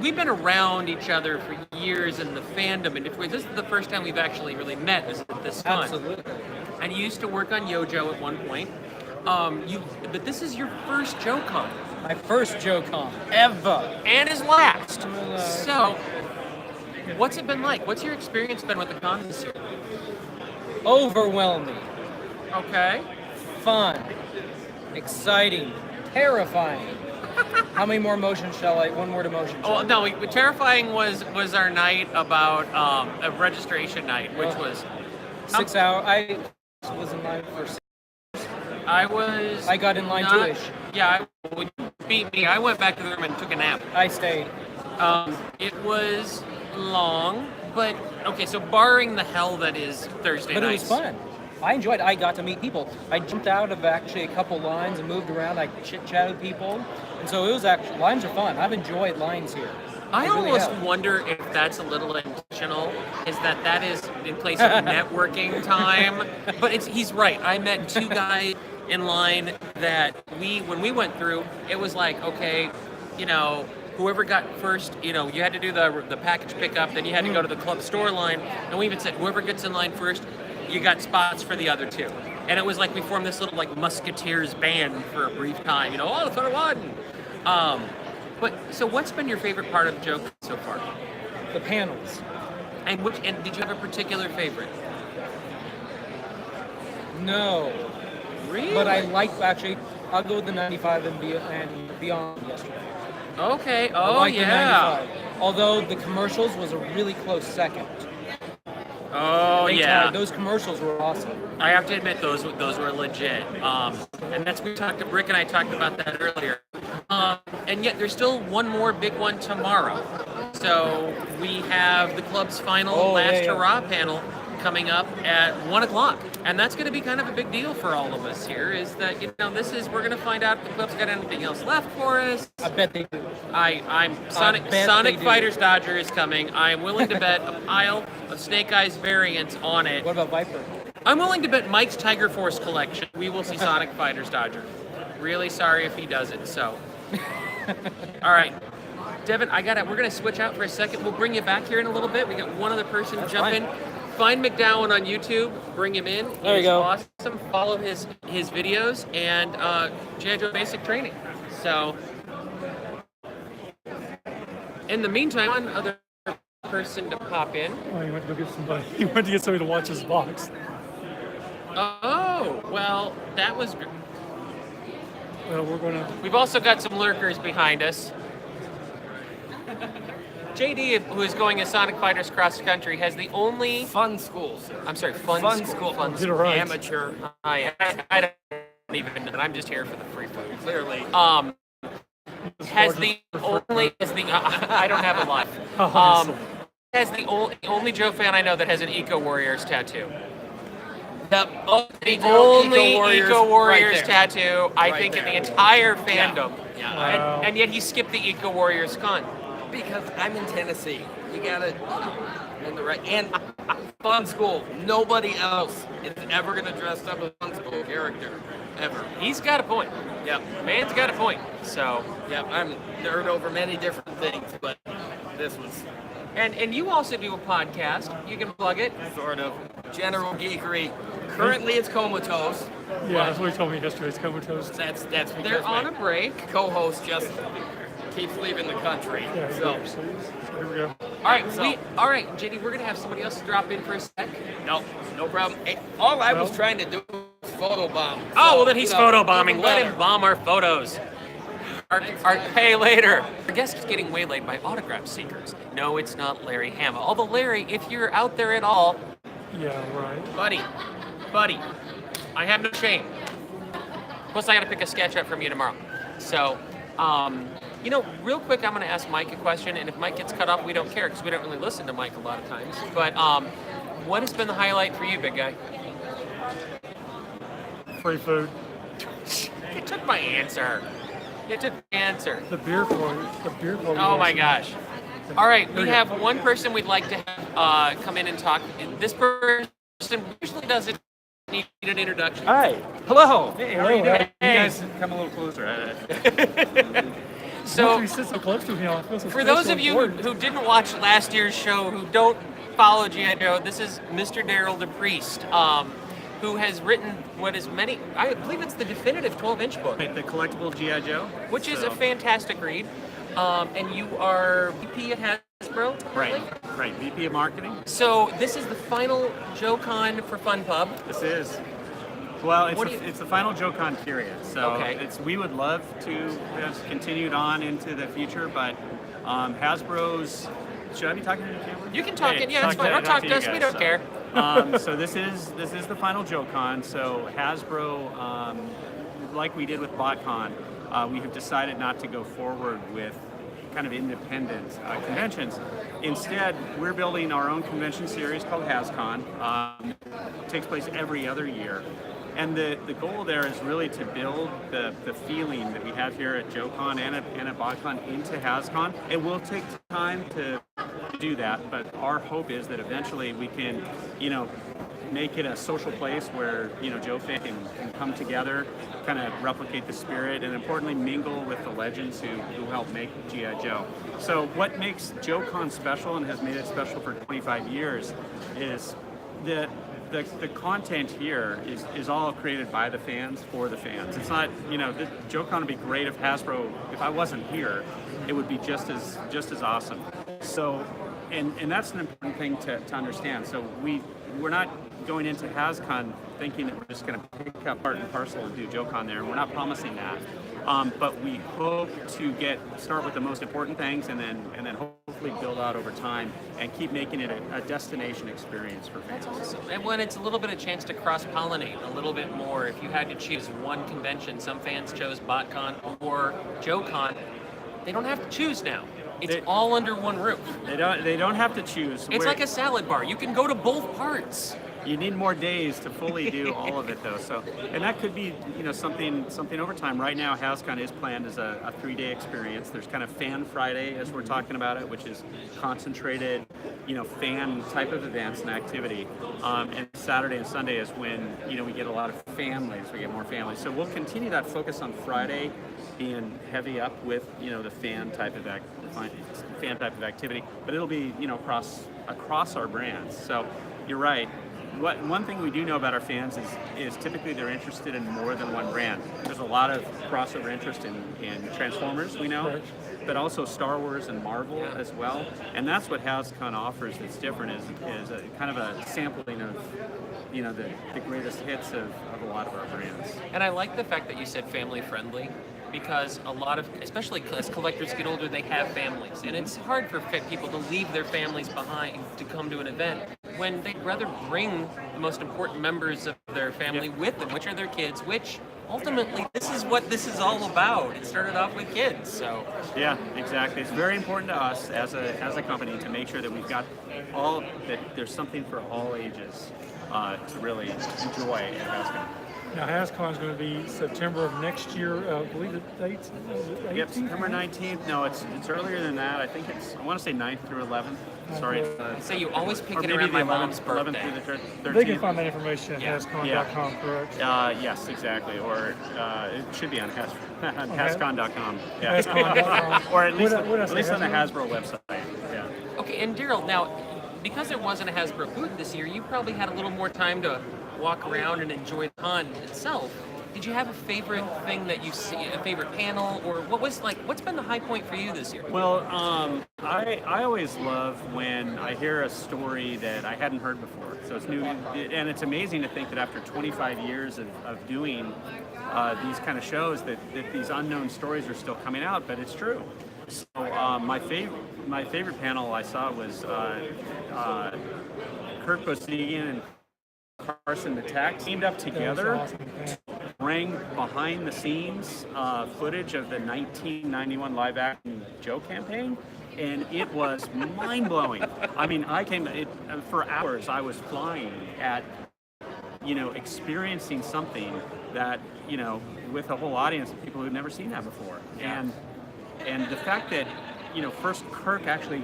we've been around each other for years in the fandom, and this is the first time we've actually really met is at this con. Absolutely. And you used to work on Yojo at one point. But this is your first Joecon. My first Joecon ever. And his last. Relax. So, what's it been like? What's your experience been with the con this year? Overwhelming. Okay. Fun. Exciting. Terrifying. How many more motions shall I? One more to motion. Oh no, terrifying was our night about a registration night, which was 6 hours. I was in line for 6. I got in line not- 2-ish. Yeah, when you beat me, I went back to the room and took a nap. I stayed. It was long, but okay. So barring the hell that is Thursday But it nights, was fun. I enjoyed it. I got to meet people. I jumped out of actually a couple lines and moved around. I chit-chatted with people. And so it was actually, lines are fun. I've enjoyed lines here. I really almost have. wonder if that's a little intentional. Is that is in place of networking time? But he's right. I met two guys in line that when we went through, it was like, okay, whoever got first, you had to do the package pickup, then you had to go to the club store line, and we even said whoever gets in line first, you got spots for the other two. And it was like we formed this little like musketeers band for a brief time, all the fun one. But so what's been your favorite part of Joecon so far? The panels. And did you have a particular favorite? No. Really? But I like, actually, I'll go with the 95 and beyond yesterday. Okay. I Oh like the yeah. 95. Although the commercials was a really close second. Oh They yeah. tied. Those commercials were awesome. I have to admit those were legit. And that's Rick and I talked about that earlier. And yet there's still one more big one tomorrow. So we have the club's final last hurrah panel coming up at 1 o'clock. And that's going to be kind of a big deal for all of us here, is that, we're going to find out if the club's got anything else left for us. I bet they do. I'm Sonic they do. Fighters Dodger is coming. I am willing to bet a pile of Snake Eyes variants on it. What about Viper? I'm willing to bet Mike's Tiger Force collection, we will see Sonic Fighters Dodger. Really sorry if he doesn't, so. All right. Devin, we're going to switch out for a second. We'll bring you back here in a little bit. We got one other person jump in. Find McDowell on YouTube. Bring him in. There you go. Awesome. Follow his videos and G.I. Joe Basic Training. So, in the meantime, one other person to pop in. Oh, he went to go get somebody. He went to get somebody to watch his box. Oh, well, that was... Well, we're gonna. We've also got some lurkers behind us. JD, who is going as Sonic Fighters cross country, has the only Fun schools. I'm sorry, fun school. Fun Get it right. Amateur. I don't even know. I'm just here for the free food. Clearly. Has the I don't have a life. Has the only Joe fan I know that has an Eco Warriors tattoo. Yep. The only Eco Warriors right there. tattoo, I think, in the entire fandom. Yeah. Wow. And yet he skipped the Eco Warriors con. Because I'm in Tennessee. You gotta in the right and Fun School. Nobody else is ever gonna dress up as a Fun School character. Ever. He's got a point. Yep. Man's got a point. So, Yep. I'm nerd over many different things, but this was and you also do a podcast. You can plug it. sort of general geekery. Currently it's comatose. Yeah, that's what he told me yesterday. It's comatose. That's They're because on a my break. co-host just keeps leaving the country. Yeah, So here we go. All right, JD, we're gonna have somebody else drop in for a sec. no problem. Hey, all I was trying to do was photobomb. Oh, well then he's photobombing. even Let better. him bomb our photos. Our pay later. Our guest is getting waylaid by autograph seekers. No, it's not Larry Hama. Although Larry, if you're out there at all, Yeah, right. buddy, I have no shame. Plus, I got to pick a sketch up from you tomorrow. So, real quick, I'm going to ask Mike a question, and if Mike gets cut off, we don't care because we don't really listen to Mike a lot of times. But what has been the highlight for you, big guy? Free food. You took my answer. The beer quality. Oh my gosh. All right, we have one person we'd like to have come in and talk. This person usually doesn't need an introduction. Hi. Hello. Hey, how are you doing? Hey. You guys come a little closer. So, you sit so close to me, I feel so for those so of you important. who didn't watch last year's show, who don't follow G.I. Joe, this is Mr. Daryl DePriest, who has written I believe it's the definitive 12-inch book, The collectible G.I. Joe. which is a fantastic read. And you are VP at Hasbro, currently? Right. VP of Marketing. So this is the final Joecon for Fun Pub. This is. Well, What do you- it's the final Joecon period. So Okay. we would love to have continued on into the future, but Hasbro's. Should I be talking to the camera? You can talk Hey, it. Yeah, that's fine. Don't talk to you us. We guys, don't so. care. So this is the final Joecon. So Hasbro, like we did with BotCon, we have decided not to go forward with kind of independent conventions. Instead, we're building our own convention series called HasCon. It takes place every other year. And the goal there is really to build the feeling that we have here at Joecon and at BotCon into HasCon. It will take time to do that, but our hope is that eventually we can, make it a social place where, Joe fans can come together, kind of replicate the spirit, and importantly mingle with the legends who helped make G.I. Joe. So what makes Joecon special and has made it special for 25 years is that the content here is all created by the fans for the fans. It's not, Joecon would be great if I wasn't here, it would be just as awesome. So, and that's an important thing to understand. So we're not going into HasCon thinking that we're just going to pick up part and parcel and do Joecon there. We're not promising that. But we hope to start with the most important things and then hopefully build out over time and keep making it a destination experience for fans. And when it's a little bit of chance to cross-pollinate a little bit more, if you had to choose one convention, some fans chose BotCon or Joecon, they don't have to choose now. It's all under one roof. They don't have to choose. It's like a salad bar. You can go to both parts. You need more days to fully do all of it, though. So, and that could be, something over time. Right now, HasCon is planned as a 3-day experience. There's kind of Fan Friday, as we're talking about it, which is concentrated, fan type of events and activity. And Saturday and Sunday is when, we get a lot of families. We get more families. So we'll continue that focus on Friday, being heavy up with, the fan type of activity. But it'll be, across our brands. So you're right. One thing we do know about our fans is typically they're interested in more than one brand. There's a lot of crossover interest in Transformers, we know, but also Star Wars and Marvel as well. And that's what HasCon offers that's different is a kind of a sampling of the greatest hits of a lot of our brands. And I like the fact that you said family friendly, because a lot of, especially as collectors get older, they have families. And it's hard for people to leave their families behind to come to an event when they'd rather bring the most important members of their family with them, which are their kids, which ultimately this is what this is all about. It started off with kids, so. Yeah, exactly. It's very important to us as a company to make sure that we've got that there's something for all ages to really enjoy at HasCon. Now, HasCon is going to be September of next year. I believe the dates. Yep, September 19th. No, it's earlier than that. I think I want to say 9th through 11th. Sorry. So you always pick or it maybe around the my 11th, mom's birthday. 11th through the 13th. They can find that information at hascon.com, correct? Yes, exactly. Or it should be on hascon.com. Yeah. Hascon.com. Or at least on the Hasbro? Hasbro website. Yeah. Okay, and Daryl, now, because there wasn't a Hasbro booth this year, you probably had a little more time to walk around and enjoy the con itself. Did you have a favorite thing that you see, a favorite panel, or what's been the high point for you this year? Well, I always love when I hear a story that I hadn't heard before. So it's new, and it's amazing to think that after 25 years of doing these kind of shows that these unknown stories are still coming out, but it's true. So my favorite panel I saw was Kurt Busiek and Carson Matak teamed up together to bring behind the scenes footage of the 1991 live action Joe campaign, and it was mind blowing. I mean, for hours I was flying at, experiencing something that, with a whole audience of people who'd never seen that before. And the fact that, first Kirk actually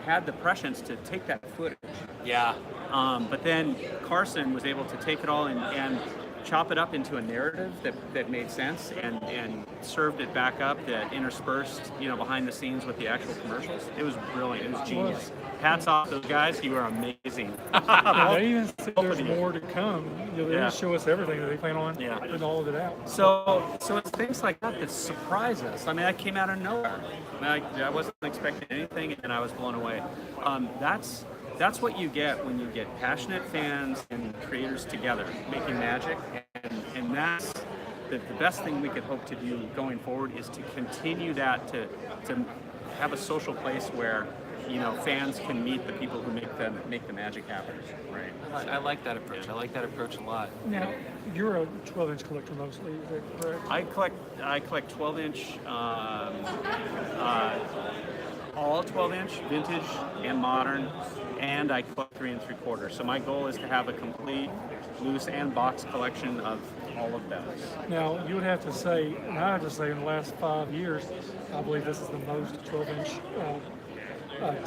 had the prescience to take that footage. Yeah. But then Carson was able to take it all and chop it up into a narrative that made sense and served it back up, that interspersed, behind the scenes with the actual commercials. It was brilliant. It was genius. Hats off to those guys. You are amazing. They even say there's more to come. They just show us everything that they plan on putting all of it out. So it's things like that surprise us. I mean, that came out of nowhere. I wasn't expecting anything, and I was blown away. That's what you get when you get passionate fans and creators together making magic, and that's the best thing we could hope to do going forward is to continue that, to have a social place where fans can meet the people who make the magic happen. Right. I like that approach. I like that approach a lot. Now, you're a 12-inch collector mostly, is that correct? I collect 12-inch, all 12-inch, vintage and modern, and I collect 3 3/4. So my goal is to have a complete loose and box collection of all of those. Now, you would have to say, and I have to say, in the last 5 years, I believe this is the most 12-inch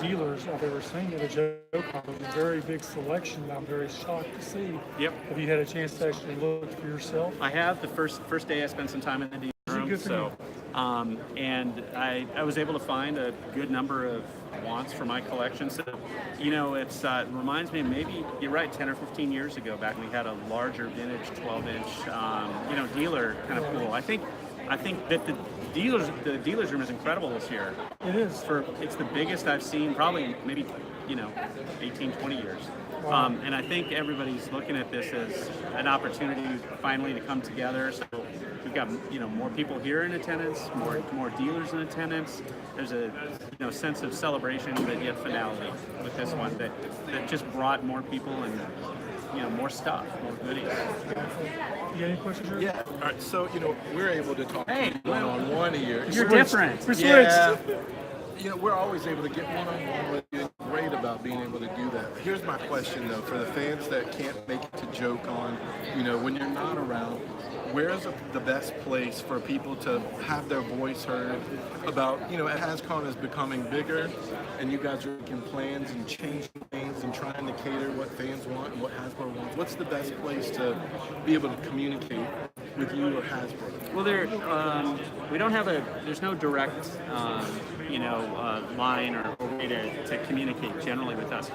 dealers I've ever seen at a Joecon. It's a very big selection. I'm very shocked to see. Yep. Have you had a chance to actually look for yourself? I have. The first day I spent some time in the dealer room. So, and I was able to find a good number of wants for my collection. So, it reminds me, maybe you're right, 10 or 15 years ago, back when we had a larger vintage 12-inch, dealer kind of pool. I think that the dealer's room is incredible this year. It is. It's the biggest I've seen probably maybe 18, 20 years. Wow. And I think everybody's looking at this as an opportunity finally to come together. So we've got more people here in attendance, more dealers in attendance. There's a sense of celebration, but yet finality with this one that just brought more people and more stuff, more goodies. You got any questions, Drew? Yeah. All right. So we're able to talk Hey, one-on-one here. You're different. We're switched. Yeah. you know, we're always able to get one-on-one with you. Great about being able to do that. Here's my question though, for the fans that can't make it to Joecon, you know, when you're not around, where's the best place for people to have their voice heard about, you know, as HasCon is becoming bigger and you guys are making plans and changing things and trying to cater what fans want and what Hasbro wants, what's the best place to be able to communicate with you or Hasbro? Well, we don't have there's no direct, line or way to communicate generally with us.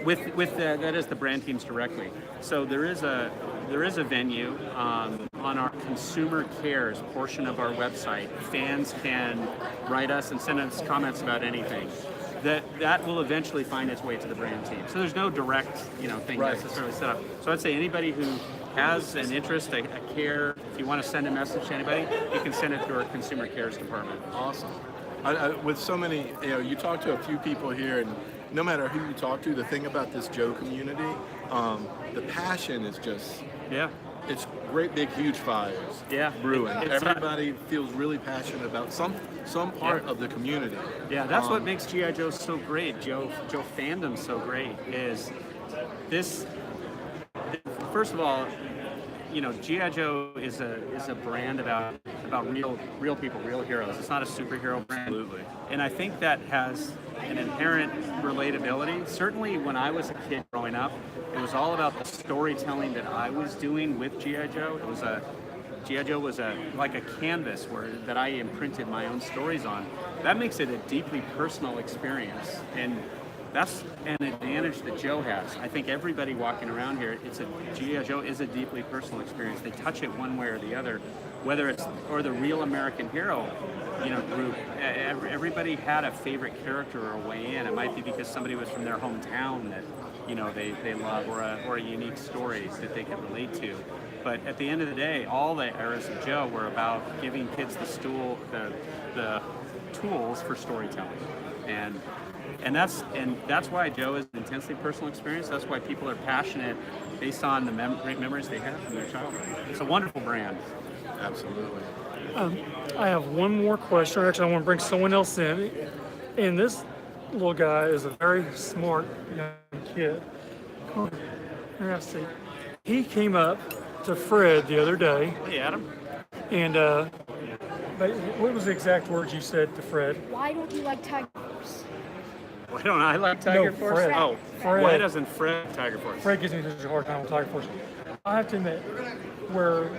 That is the brand teams directly. So there is a venue on our consumer cares portion of our website. Fans can write us and send us comments about anything. That will eventually find its way to the brand team. So there's no direct, thing necessarily set up. So I'd say anybody who has an interest, a care, if you want to send a message to anybody, you can send it through our consumer cares department. Awesome. With so many, you talk to a few people here, and no matter who you talk to, the thing about this Joe community, the passion is just, it's great big huge fires brewing. Everybody feels really passionate about some part of the community. Yeah, that's what makes G.I. Joe so great, Joe fandom so great, is this, first of all, G.I. Joe is a brand about real people, real heroes. It's not a superhero brand. Absolutely. And I think that has an inherent relatability. Certainly when I was a kid growing up, it was all about the storytelling that I was doing with G.I. Joe. G.I. Joe was like a canvas that I imprinted my own stories on. That makes it a deeply personal experience. And that's an advantage that Joe has. I think everybody walking around here, G.I. Joe is a deeply personal experience. They touch it one way or the other, whether it's the Real American Hero, group. Everybody had a favorite character or a way in. It might be because somebody was from their hometown that, they love, or a unique story that they could relate to. But at the end of the day, all the eras of Joe were about giving kids the tools for storytelling, and that's why Joe is an intensely personal experience. That's why people are passionate based on the great memories they have from their childhood. It's a wonderful brand. Absolutely. I have one more question. Actually, I want to bring someone else in. And this little guy is a very smart young kid. Come on. Here, I see. He came up to Fred the other day. Hey, Adam. And what was the exact words you said to Fred? Why don't you like Tiger Force? Why don't I like Tiger No, Force? Fred. Oh, Fred. Why doesn't Fred Tiger Force? Fred gives me such a hard time with Tiger Force. I have to admit, where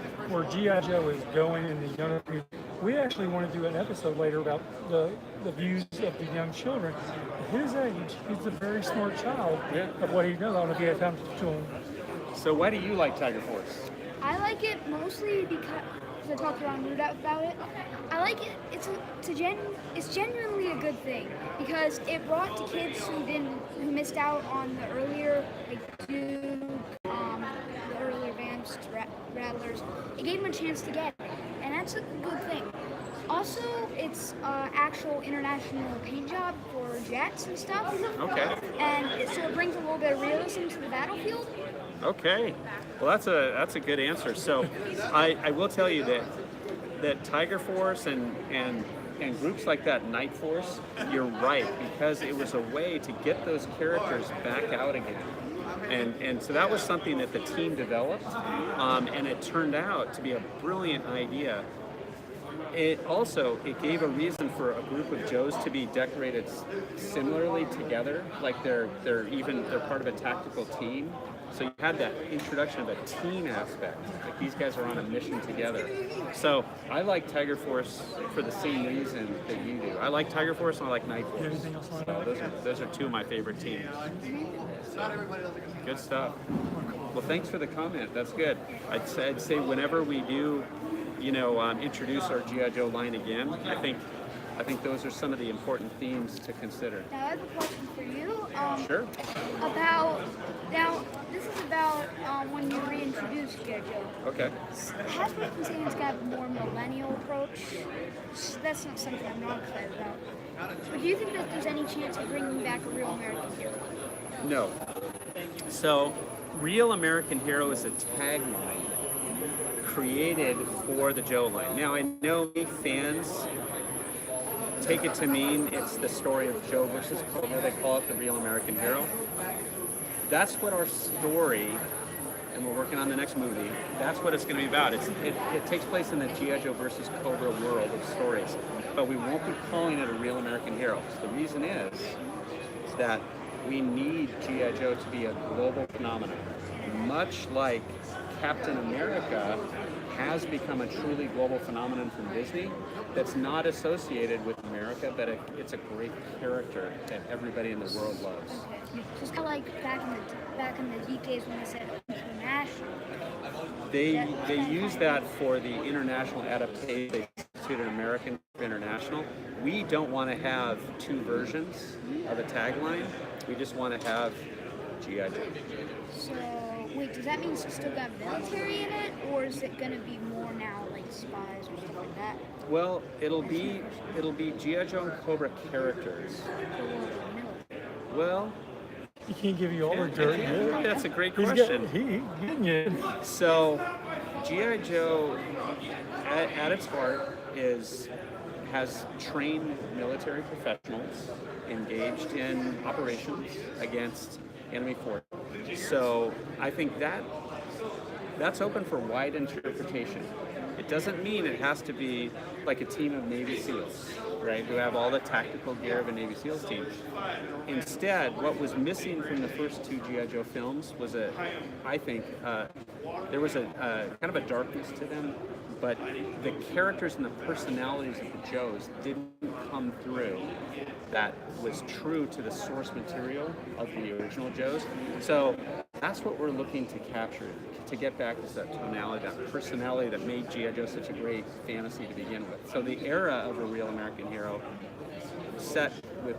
G.I. Joe is going in the younger community, we actually want to do an episode later about the views of the young children. At his age, he's a very smart child of what he knows. I don't know if you have time to him. So why do you like Tiger Force? I like it mostly because I talked to Ron Root about it. I like it. It's genuinely a good thing because it brought to kids who missed out on the earlier Duke, the earlier Vamps, Rattlers. It gave them a chance to get it, and that's a good thing. Also, it's actual international paint job for jets and stuff. Okay. And so it brings a little bit of realism to the battlefield. Okay. Well, that's a good answer. So, I will tell you that Tiger Force and groups like that, Night Force, you're right, because it was a way to get those characters back out again. And so that was something that the team developed, and it turned out to be a brilliant idea. It gave a reason for a group of Joes to be decorated similarly together, like they're part of a tactical team. So you had that introduction of a team aspect, like these guys are on a mission together. So I like Tiger Force for the same reason that you do. I like Tiger Force and I like Night Force. Anything else like So those are two of my favorite teams. So, good stuff. Well, thanks for the comment. That's good. I'd say whenever we do, introduce our G.I. Joe line again, I think those are some of the important themes to consider. Now I have a question for you. Sure. This is about when you reintroduced G.I. Joe. Okay. Hasbro's been saying it's got a more millennial approach. That's not something I'm not excited about. But do you think that there's any chance of bringing back a Real American Hero? No. So, Real American Hero is a tagline created for the Joe line. Now, I know fans take it to mean it's the story of Joe versus Cobra. They call it the real American hero. That's what our story, and we're working on the next movie, that's what it's going to be about. It takes place in the G.I. Joe versus Cobra world of stories, but we won't be calling it a real American hero. The reason is that we need G.I. Joe to be a global phenomenon. Much like Captain America has become a truly global phenomenon from Disney that's not associated with America, but it's a great character that everybody in the world loves. So it's kind of like back in the deep days when they said international. They use that for the international adaptation. They substituted American for international. We don't want to have two versions of a tagline. We just want to have G.I. Joe. So wait, does that mean it's still got military in it, or is it gonna be more now like spies or stuff like that? Well, it'll be G.I. Joe and Cobra characters. Well, He can't give you all the dirt. Yeah. that's a great He's question. He's getting you. So, G.I. Joe, at its heart, has trained military professionals engaged in operations against enemy forces. So, I think that's open for wide interpretation. It doesn't mean it has to be like a team of Navy SEALs, right, who have all the tactical gear of a Navy SEALs team. Instead, what was missing from the first two G.I. Joe films was there was a kind of a darkness to them, but the characters and the personalities of the Joes didn't come through that was true to the source material of the original Joes. So that's what we're looking to capture, to get back to that tonality, that personality that made G.I. Joe such a great fantasy to begin with. So the era of a real American hero set with,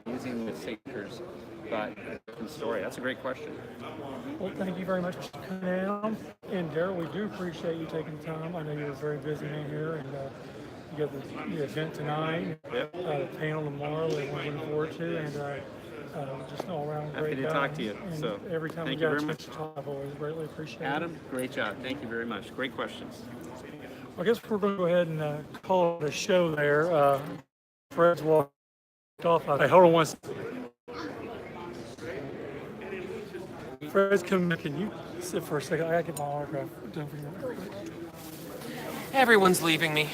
using the signatures, but a different story. That's a great question. Well, thank you very much for coming down. And Daryl, we do appreciate you taking the time. I know you're a very busy man here, and you got the event tonight, the panel tomorrow that we're looking forward to, and just an all-around great Happy to guy. talk to you. And So every time thank we you got a very chance to talk, I've always greatly appreciated it. Adam, great job. Thank you very much. Great questions. I guess we're going to go ahead and call it a show there. Fred's walked off. Hey, hold on one second. Fred's coming back. Can you sit for a second? I got to get my autograph done for you. Everyone's leaving me.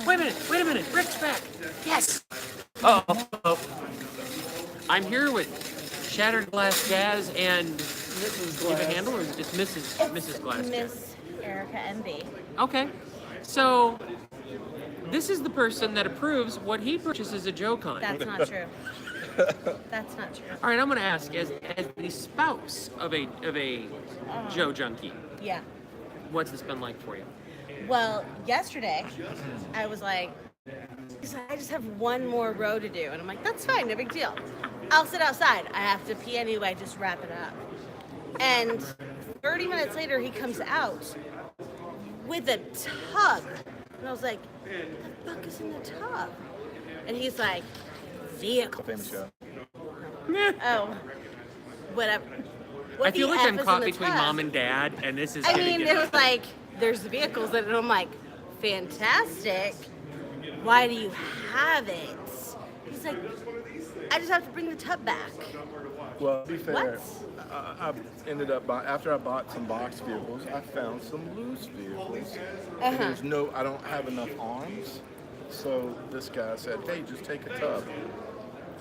Wait a minute. Rick's back. Yes. Oh. I'm here with Shattered Glass Jazz and Eva Handel, or is it just Mrs. Glass Jazz? Miss Erica MB. Okay. So this is the person that approves what he purchases at Joecon. That's not true. That's not true. All right, I'm going to ask, as the spouse of a Joe junkie, Yeah. what's this been like for you? Well, yesterday, I was like, I just have one more row to do. And I'm like, that's fine, no big deal. I'll sit outside. I have to pee anyway, just wrap it up. And 30 minutes later, he comes out with a tub. And I was like, what the fuck is in the tub? And he's like, vehicles. Oh, whatever. What I feel the like I'm F is caught in the between tub? mom and dad, and this is I gonna mean, get it was like, there's the vehicles, and I'm like, fantastic. Why do you have it? He's like, I just have to bring the tub back. Well, to be fair, What? I ended up after I bought some box vehicles, I found some loose vehicles. And I don't have enough arms. So this guy said, hey, just take a tub.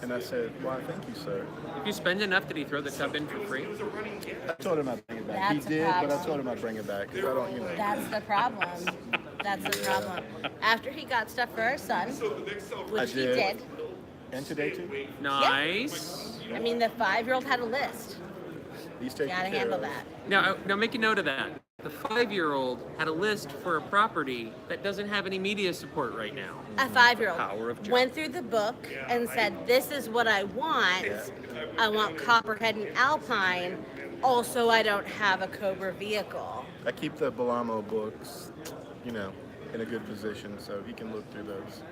And I said, why, thank you, sir. If you spend enough, did he throw the tub in for free? I told him I'd bring it back. That's He a did, but I problem. told him I'd bring it back because I don't, That's the problem. That's the problem. After he got stuff for our son, which he did. did. And today too? Nice. I mean, the 5-year-old had a list. He's taking Gotta care handle of it. that. Now make a note of that. The 5-year-old had a list for a property that doesn't have any media support right now. A Power of 5-year-old Joe. went through the book and said, this is what I want. I want Copperhead and Alpine. Also, I don't have a Cobra vehicle. I keep the Balamo books, in a good position so he can look through those.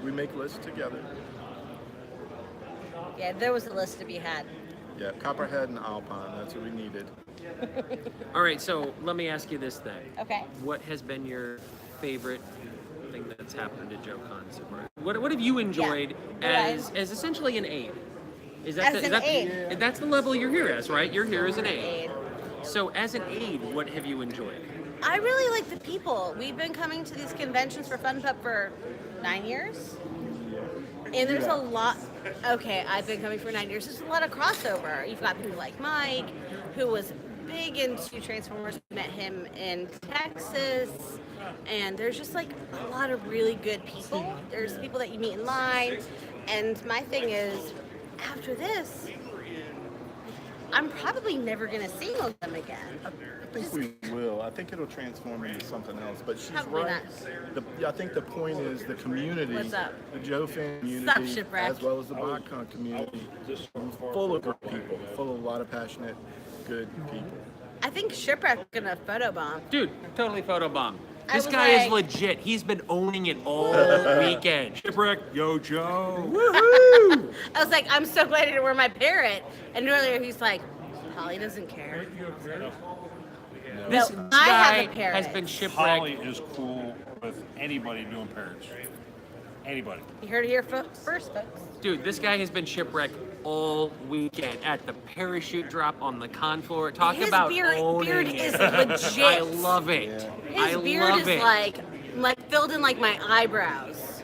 We make lists together. Yeah, there was a list to be had. Yeah, Copperhead and Alpine, that's what we needed. All right, so let me ask you this then. Okay. What has been your favorite thing that's happened at Joecon so far? What have you enjoyed as essentially an aide? Is that As an aide. That's the level you're here as, right? You're here as an aide. So as an aide, what have you enjoyed? I really like the people. We've been coming to these conventions for Fun Pup for 9 years. And there's a lot. Okay, I've been coming for 9 years. There's a lot of crossover. You've got people like Mike, who was big into Transformers. Met him in Texas. And there's just like a lot of really good people. There's people that you meet in line. And my thing is, after this, I'm probably never going to see all of them again. I think we will. I think it'll transform into something else. But she's Probably right. I think the point is the community, What's up? the Joe fan What's up, community, Shipwreck? as well as the BotCon community, full of good people, full of a lot of passionate, good people. I think Shipwreck's going to photobomb. Dude, totally photobomb. I This was guy is like- legit. He's been owning it all weekend. Shipwreck, yo, Joe. I was like, I'm so glad I didn't wear my parrot. And earlier he's like, Holly doesn't care. This No, I guy have a parrot. has been shipwrecked. Holly is cool with anybody doing parrots. Anybody. You heard it here first, folks. Dude, this guy has been shipwrecked all weekend at the parachute drop on the con floor. Talk His about beard owning is it. legit. I love it. His I beard love is it. like filled in like my eyebrows.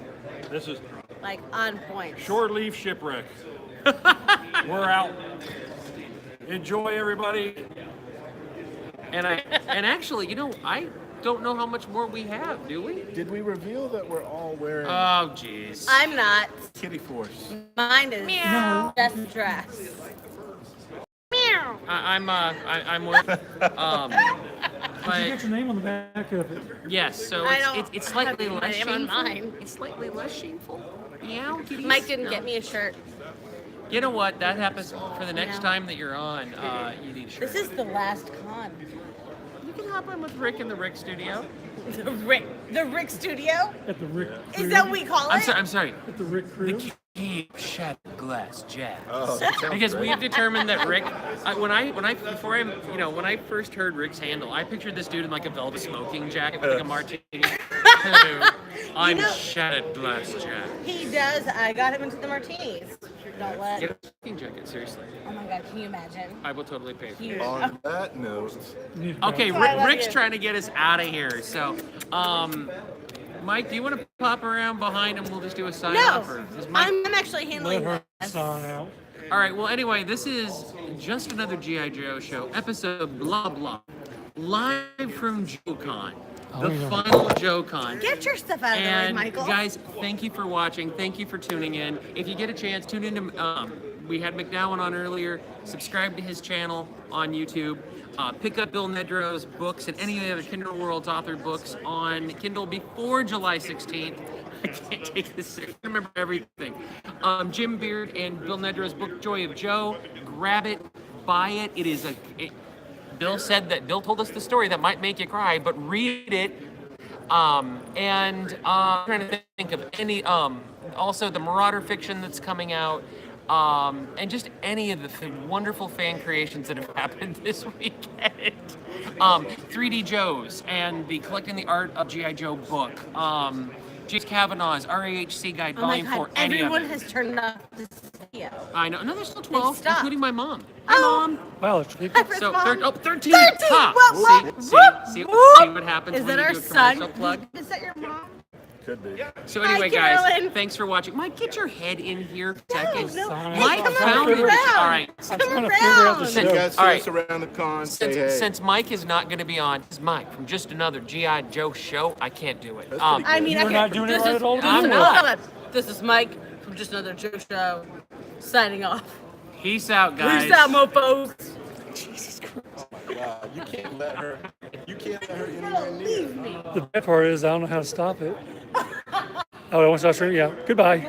This is Like on point. shore leave shipwreck. We're out. Enjoy, everybody. And actually, you know, I don't know how much more we have, do we? Did we reveal that we're all wearing Oh, jeez. I'm not. Kitty Force? Mine is just dress. Meow. I'm with. Did you But get your name on the back of it? yes, so I it's, don't it's slightly have my less name on shameful. mine. It's slightly less shameful. Meow, kitties. Mike didn't No. get me a shirt. You know what? That happens for the next Yeah. time that you're on. You need a shirt. This is the last con. You can hop on with Rick in the Rick studio. The Rick Studio? At the Rick Is that what we call it? I'm sorry. At the Rick Crib? Cave Shattered Glass Jazz. Oh, that sounds Because great. we've determined that Rick, when I first heard Rick's handle, I pictured this dude in like a velvet smoking jacket with like a martini. Hello, I'm Shattered Glass Jazz. He does. I got him into the martinis. Don't let. Get a smoking jacket, seriously. Oh my god, can you imagine? I will totally pay for it. You- On that note, Okay, I love Rick's you. trying to get us out of here. So, Mike, do you want to pop around behind and we'll just do a sign No, off? Or is Mike... I'm actually Let handling her this. sign out. All right, well, anyway, this is just another G.I. Joe show, episode blah blah, live from Joecon, the final Joecon. Get your stuff out of the way, And Michael. guys, thank you for watching. Thank you for tuning in. If you get a chance, tune into. We had McDowell on earlier. Subscribe to his channel on YouTube. Pick up Bill Nedro's books and any of the other Kindle World's authored books on Kindle before July 16th. I can't take this serious. I remember everything. Jim Beard and Bill Nedro's book, Joy of Joe. Grab it, buy it. It is Bill told us the story that might make you cry, but read it. I'm trying to think of any, also the Marauder fiction that's coming out. And just any of the wonderful fan creations that have happened this weekend. 3D Joe's and the Collecting the Art of G.I. Joe book. James Kavanaugh's RAHC Guide, Oh my Volume god, 4, any of everyone it. has turned off this video. I know. No, there's still 12, Stop. including my mom. Hi, Mom. Wow, it's people. So, Mom. 13! 13! Ha! Whoop, See, whoop, see whoop. what happens Is when that you our do a commercial son? plug? Is that your mom? could be. So Hi, anyway, guys, Carolyn. thanks for watching. Mike, get your head in here for a second. No. Hey, Mike come found around. it. All right. I'm trying to figure out the Since- You show. guys all see right. us around the con, say hey. Since Mike is not going to be on, it's Mike from just another G.I. Joe show. I can't do it. That's pretty I mean, You're I not can't. doing it This right is, at all, this I'm is- not. hold on. This is Mike from Just Another Joe Show, signing off. Peace out, guys. Peace out, mofos. Wow, you can't let her anywhere near. Leave me. The bad part is I don't know how to stop it. Oh, I want to start streaming? Yeah. Goodbye.